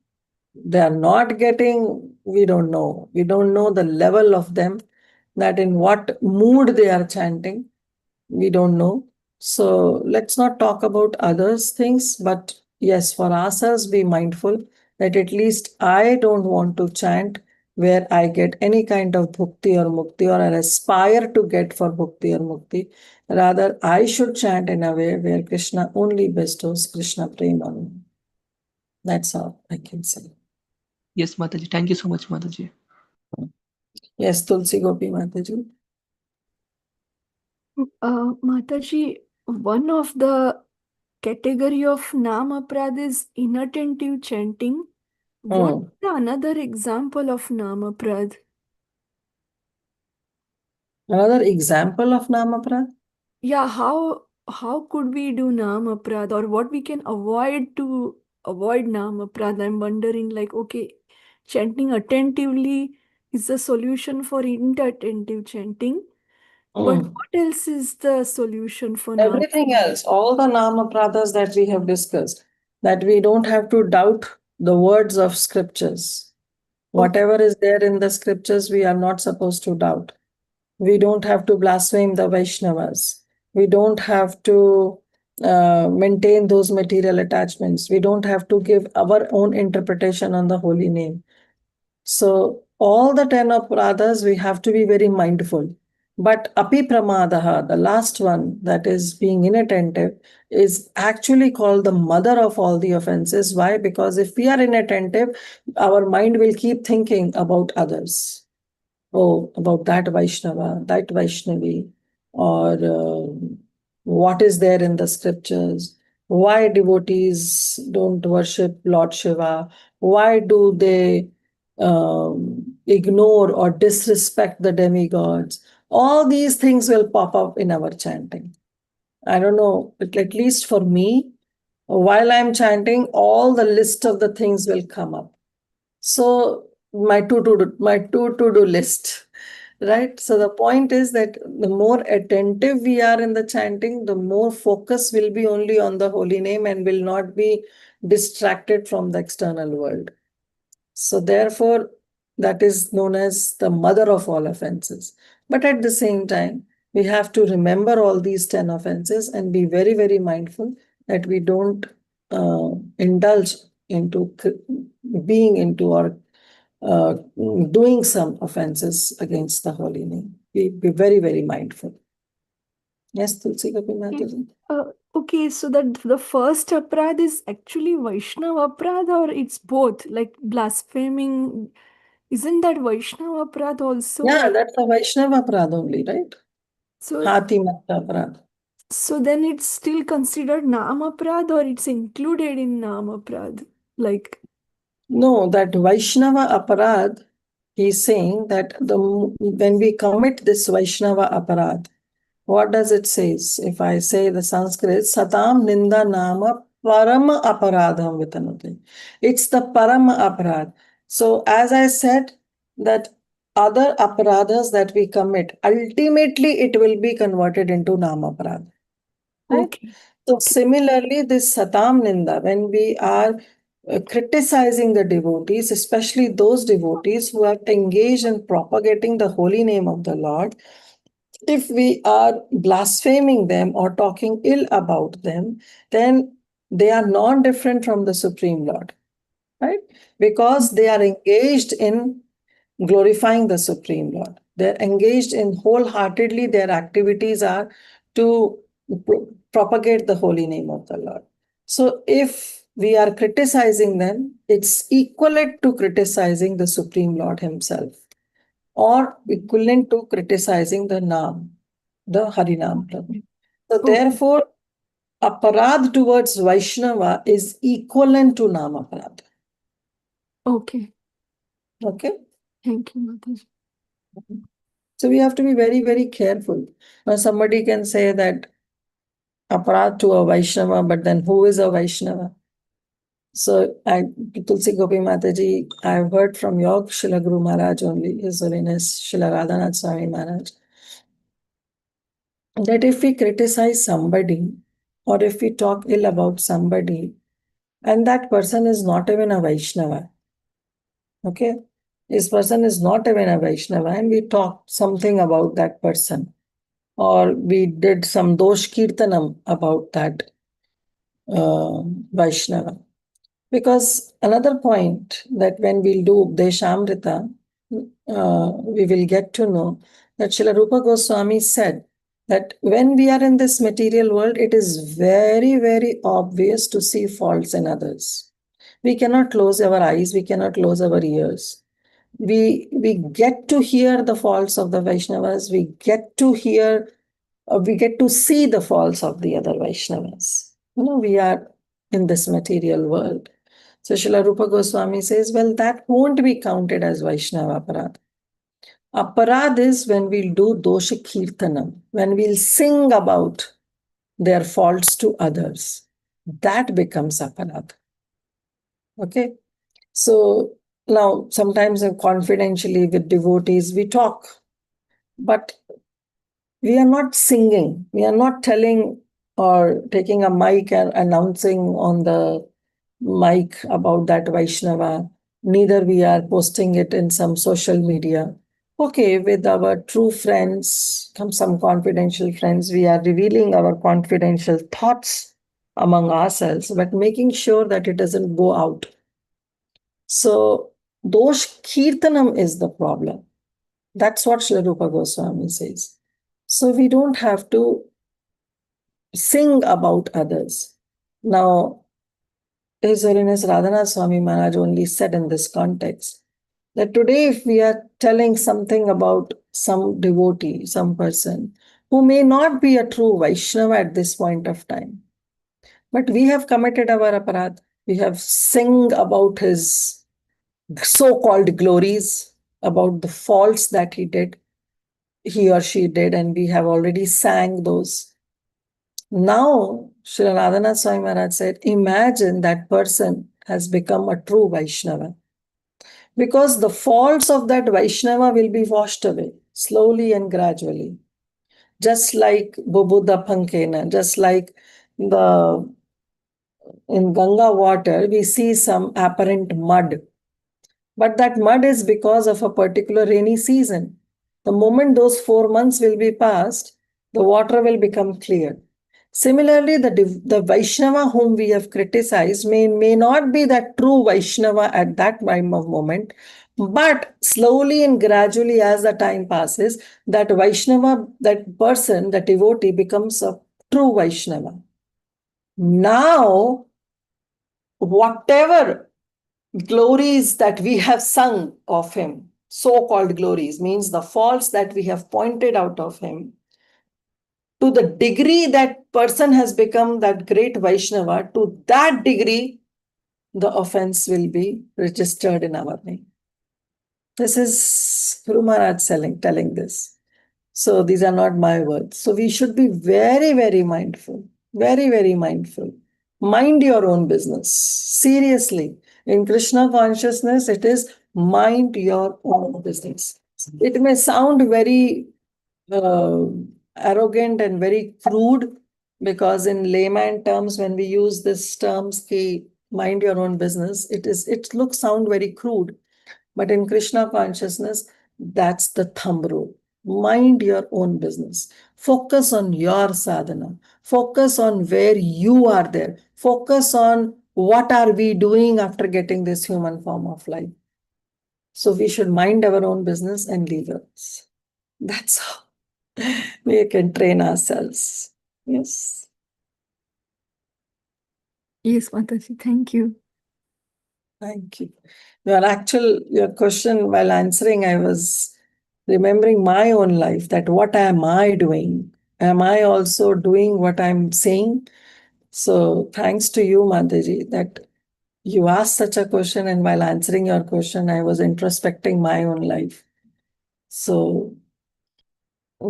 they are not getting, we don't know. We don't know the level of them, that in what mood they are chanting. We don't know. So let's not talk about others' things, but yes, for ourselves, be mindful that at least I don't want to chant where I get any kind of bhakti or mukti, or I aspire to get for bhakti or mukti. Rather, I should chant in a way where Krishna only bestows Krishna prema on me. That's all I can say. Yes, Mataji. Thank you so much, Mataji. Yes, Tulsi Gopi Mataji. Mataji, one of the category of Nam Aprad is inattentive chanting. What is the another example of Nam Aprad? Another example of Namaprad? Yeah, how could we do Nam Aprad, or what we can avoid to avoid Nam Aprad? I'm wondering, like, okay, chanting attentively is the solution for inattentive chanting. But what else is the solution for Nam? Everything else, all the Namapradas that we have discussed, that we don't have to doubt the words of scriptures. Whatever is there in the scriptures, we are not supposed to doubt. We don't have to blaspheme the Vaishnavas. We don't have to maintain those material attachments. We don't have to give our own interpretation on the holy name. So all the 10 aparadhas, we have to be very mindful. But api pramadaha, the last one, that is being inattentive, is actually called the mother of all the offenses. Why? Because if we are inattentive, our mind will keep thinking about others. Oh, about that Vaishnava, that Vaishnavi, or what is there in the scriptures? Why devotees don't worship Lord Shiva? Why do they ignore or disrespect the demigods? All these things will pop up in our chanting. I don't know, at least for me, while I'm chanting, all the list of the things will come up. So my to-do list, right? So the point is that the more attentive we are in the chanting, the more focus will be only on the holy name and will not be distracted from the external world. So therefore, that is known as the mother of all offenses. But at the same time, we have to remember all these 10 offenses and be very, very mindful that we don't indulge into being into or doing some offenses against the holy name. Be very, very mindful. Yes, Tulsi Gopi Mataji. Okay, so that the first aparad is actually Vaishnava aparad, or it's both, like blaspheming. Isn't that Vaishnava aparad also? Yeah, that's a Vaishnava aparad only, right? So, Hati Matta aparad. so then it's still considered Nam aparad, or it's included in Nam aparad? Like, No, that Vaishnava aparad, he's saying that when we commit this Vaishnava aparad, what does it says? If I say the Sanskrit, Satam Ninda Nama Parama Aparadham Vitanute. It's the Parama Aparad. So as I said, that other aparadhas that we commit, ultimately it will be converted into Nama Aparad. Right? okay. So similarly, this Satam Ninda, when we are criticizing the devotees, especially those devotees who are engaged in propagating the holy name of the Lord, if we are blaspheming them or talking ill about them, then they are non different from the Supreme Lord, right? Because they are engaged in glorifying the Supreme Lord. They're engaged in wholeheartedly, their activities are to propagate the holy name of the Lord. So if we are criticizing them, it's equivalent to criticizing the Supreme Lord Himself, or equivalent to criticizing the Nam, the Harinam Prabhu. So Okay. therefore, aparad towards Vaishnava is equivalent to Nam aparad. Okay. Okay? Thank you, Mataji. So we have to be very, very careful. Now somebody can say that aparad to a Vaishnava, but then who is a Vaishnava? So Tulsi Gopi Mataji, I've heard from your Srila Guru Maharaj only, His Holiness Srila Radhanath Swami Maharaj, that if we criticize somebody or if we talk ill about somebody, and that person is not even a Vaishnava, okay? This person is not even a Vaishnava, and we talk something about that person, or we did some dosh kirtanam about that Vaishnava. Because another point that when we'll do Updeshamrita, we will get to know that Srila Rupa Goswami said that when we are in this material world, it is very, very obvious to see faults in others. We cannot close our eyes, we cannot close our ears. We get to hear the faults of the Vaishnavas, we get to see the faults of the other Vaishnavas. We are in this material world. So Srila Rupa Goswami says, well, that won't be counted as Vaishnava aparad. Aparad is when we'll do dosha kirtanam, when we'll sing about their faults to others. That becomes aparad. Okay? So now sometimes confidentially with devotees, we talk, but we are not singing. We are not telling or taking a mic and announcing on the mic about that Vaishnava. Neither we are posting it in some social media. Okay, with our true friends, some confidential friends, we are revealing our confidential thoughts among ourselves, but making sure that it doesn't go out. So, dosh kirtanam is the problem. That's what Srila Rupa Goswami says. So, we don't have to sing about others. Now, His Holiness Radhanath Swami Maharaj only said in this context that today, if we are telling something about some devotee, some person who may not be a true Vaishnava at this point of time, but we have committed our aparad, we have sing about his so-called glories, about the faults that he or she did, and we have already sang those. Now, Srila Radhanath Swami Maharaj said, imagine that person has become a true Vaishnava. Because the faults of that Vaishnava will be washed away slowly and gradually. Just like Bubuddha Pankena, just like in Ganga water, we see some apparent mud. But that mud is because of a particular rainy season. The moment those 4 months will be passed, the water will become clear. Similarly, the Vaishnava whom we have criticized may not be that true Vaishnava at that time of moment, But slowly and gradually, as the time passes, that Vaishnava, that person, that devotee becomes a true Vaishnava. Now, whatever glories that we have sung of him, so-called glories, means the faults that we have pointed out of him, to the degree that person has become that great Vaishnava, to that degree, the offense will be registered in our name. This is Guru Maharaj telling this. So these are not my words. So we should be very, very mindful. Very, very mindful. Mind your own business. Seriously. In Krishna consciousness, it is mind your own business. It may sound very uh, arrogant and very crude, because in layman terms, when we use this terms, ki mind your own business, it looks sound very crude. But in Krishna consciousness, that's the thumb rule. Mind your own business. Focus on your sadhana. Focus on where you are there. Focus on what are we doing after getting this human form of life. So we should mind our own business and leave others. That's how we can train ourselves. Yes. Yes, Mataji, thank you. Thank you. Your question, while answering, I was remembering my own life, that what am I doing? Am I also doing what I'm saying? So thanks to you, Mataji, that you asked such a question, and while answering your question, I was introspecting my own life. So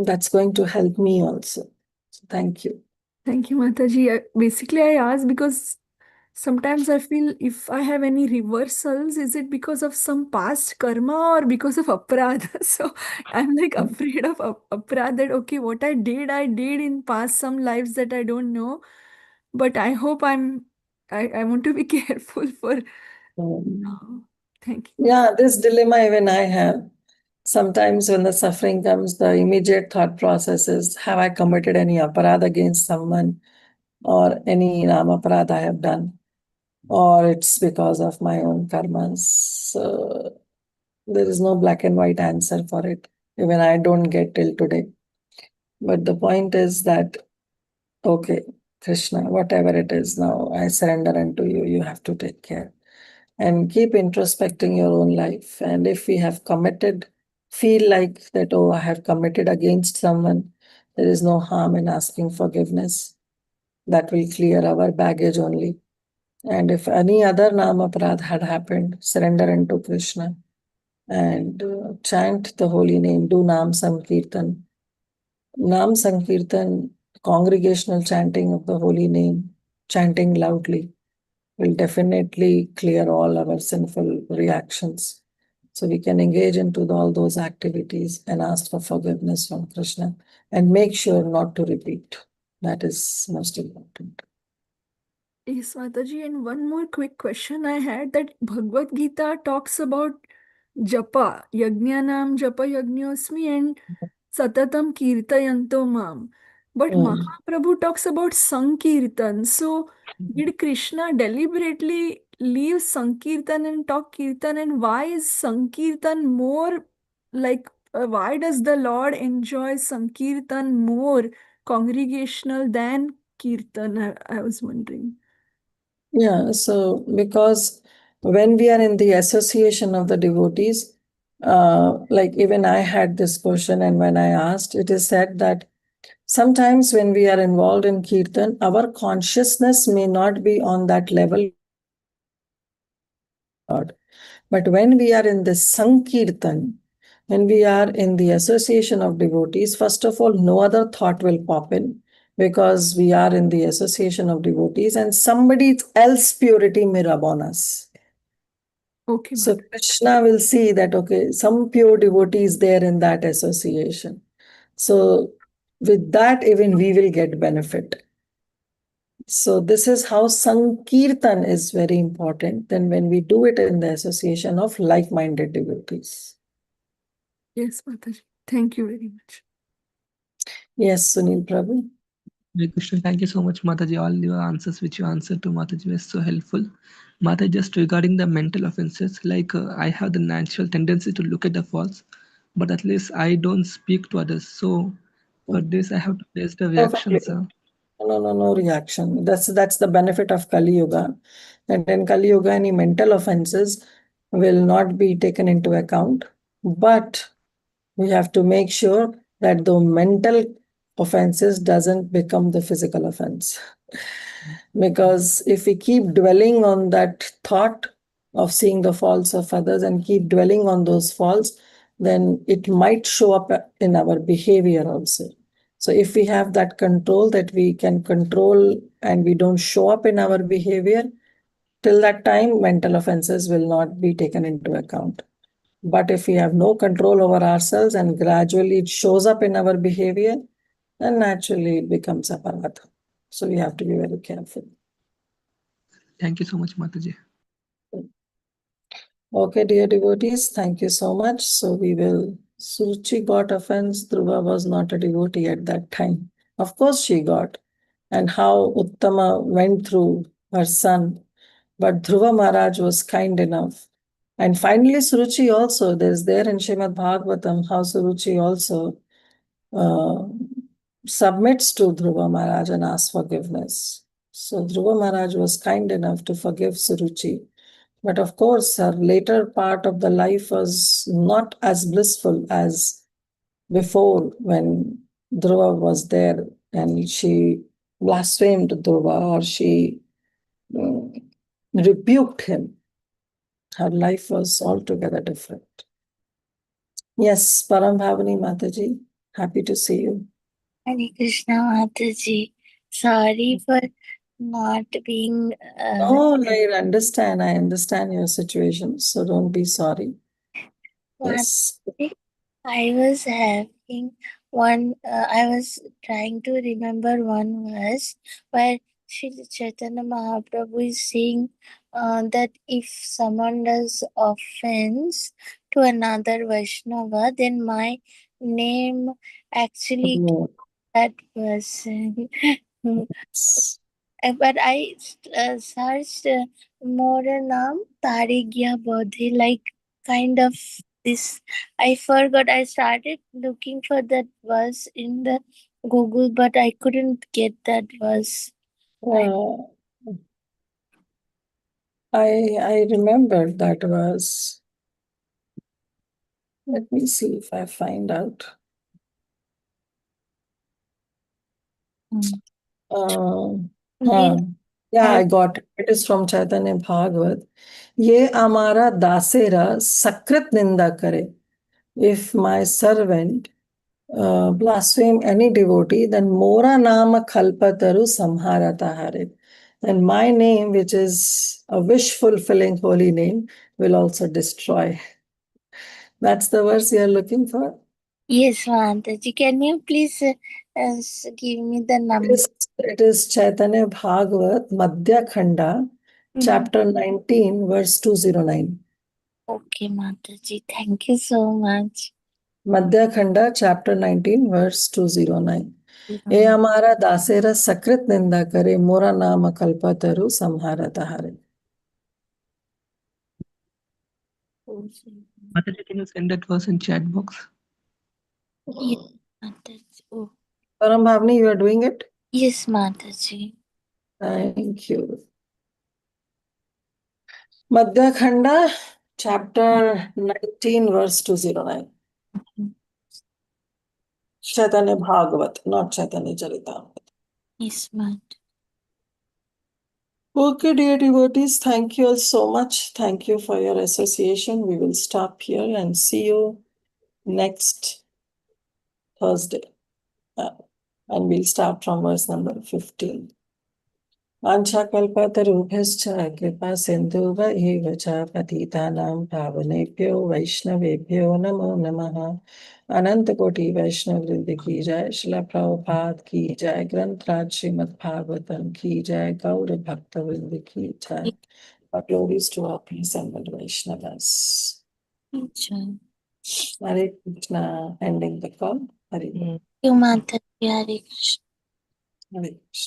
that's going to help me also. So thank you. Thank you, Mataji. Basically, I asked because sometimes I feel if I have any reversals, is it because of some past karma or because of aparadha? So I'm like afraid of aparadha, that okay, what I did in past some lives that I don't know. But I hope I want to be careful for. Thank you. Yeah, this dilemma even I have. Sometimes when the suffering comes, the immediate thought process is, have I committed any aparadha against someone, or any namaparad I have done, or it's because of my own karmas. So there is no black and white answer for it. Even I don't get till today. But the point is that, okay, Krishna, whatever it is now, I surrender unto you. You have to take care. And keep introspecting your own life. And if we have committed, feel like that, oh, I have committed against someone, there is no harm in asking forgiveness. That will clear our baggage only. And if any other namaparad had happened, surrender unto Krishna and chant the holy name, do Nam Sankirtan. Nam Sankirtan, congregational chanting of the holy name, chanting loudly, will definitely clear all our sinful reactions. So we can engage into all those activities and ask for forgiveness from Krishna and make sure not to repeat. That is most important. Yes, Mataji, and one more quick question I had, that Bhagavad Gita talks about japa, yajnanam japa yajñosmi, and satatam kirtayanto mam. But Mm. Mahaprabhu talks about Sankirtan. So did Krishna deliberately leave Sankirtan and talk Kirtan? And why is Sankirtan more like, why does the Lord enjoy Sankirtan more congregational than Kirtan? I was wondering. Yeah, so because when we are in the association of the devotees, like even I had this question, and when I asked, it is said that sometimes when we are involved in Kirtan, our consciousness may not be on that level. But when we are in the Sankirtan, when we are in the association of devotees, first of all, no other thought will pop in, because we are in the association of devotees and somebody else's purity may rub on us. Okay, So Mataji. Krishna will see that, okay, some pure devotee is there in that association. So with that, even we will get benefit. So this is how Sankirtan is very important. Then when we do it in the association of like-minded devotees. Yes, Mataji. Thank you very much. Yes, Sunil Prabhu. Hare Krishna, thank you so much, Mataji. All your answers which you answered to Mataji were so helpful. Mataji, just regarding the mental offenses, like I have the natural tendency to look at the faults, but at least I don't speak to others. So for this, I have to face the Perfectly. reactions. No reaction. That's the benefit of Kali Yuga. And in Kali Yuga, any mental offenses will not be taken into account. But we have to make sure that the mental offenses doesn't become the physical offense. Because if we keep dwelling on that thought of seeing the faults of others and keep dwelling on those faults, then it might show up in our behavior also. So if we have that control that we can control and we don't show up in our behavior, till that time, mental offenses will not be taken into account. But if we have no control over ourselves and gradually it shows up in our behavior, then naturally it becomes aparadha. So we have to be very careful. Thank you so much, Mataji. Okay, dear devotees, thank you so much. So we will. Suruchi got offense. Dhruva was not a devotee at that time. Of course, she got. And how Uttama went through her son. But Dhruva Maharaj was kind enough. And finally, Suruchi also, there's there in Srimad Bhagavatam how Suruchi also uh, submits to Dhruva Maharaj and asks forgiveness. So Dhruva Maharaj was kind enough to forgive Suruchi. But of course, her later part of the life was not as blissful as before when Dhruva was there and she blasphemed Dhruva or she rebuked him. Her life was altogether different. Yes, Param Bhavani Mataji, happy to see you. Hare Krishna Mataji. Sorry for not being. Oh, I understand your situation. So don't be sorry. Yes. I was having one. I was trying to remember one verse where Sri Chaitanya Mahaprabhu is saying that if someone does offense to another Vaishnava, then my name actually that person. But I searched more naam Tarigya Bodhi, like kind of this. I forgot. I started looking for that verse in the Google, but I couldn't get that verse. I remember that was. Let me see if I find out. Yeah, I got it. It is from Chaitanya Bhagavat. Ye amara dasera sakrit ninda kare. If my servant blaspheme any devotee, then mora nama kalpataru samharata harit. And my name, which is a wish-fulfilling holy name, will also destroy. That's the verse you are looking for? Yes, Mataji. Can you please give me the number? It is Chaitanya Bhagavat, Madhya Khanda, chapter 19, verse 209. Okay, Mataji. Thank you so much. Madhya Khanda, chapter 19, verse 209. ए हमारा दासेरा सकृत निंदा करे मोरा नाम कल्पतरु संहारत हरे. Mataji, can you send that verse in chat box? Yes, Mataji. Oh. Param Bhavani, you are doing it? Yes, Mataji. Thank you. Madhya Khanda, chapter 19, verse 209. Chaitanya Bhagavat, not Chaitanya Charitamrita. Yes, Mataji. Okay, dear devotees, thank you all so much. Thank you for your association. We will stop here and see you next Thursday. And we'll start from verse number 15. वाञ्छाकल्पतरुभ्यश्च कृपा सिन्धुभैव च पतितानां पावनेभ्यो वैष्णवेभ्यो नमो नमः. अनंत कोटि वैष्णव वृंद की जय. श्रील प्रभुपाद की जय. ग्रंथराज श्रीमद् भागवतम की जय. गौर भक्त वृंद की जय. Glories to our assembled Vaishnavas. Hare Krishna, ending the call. Hare. You Mataji. Hare Krishna. Hare Krishna.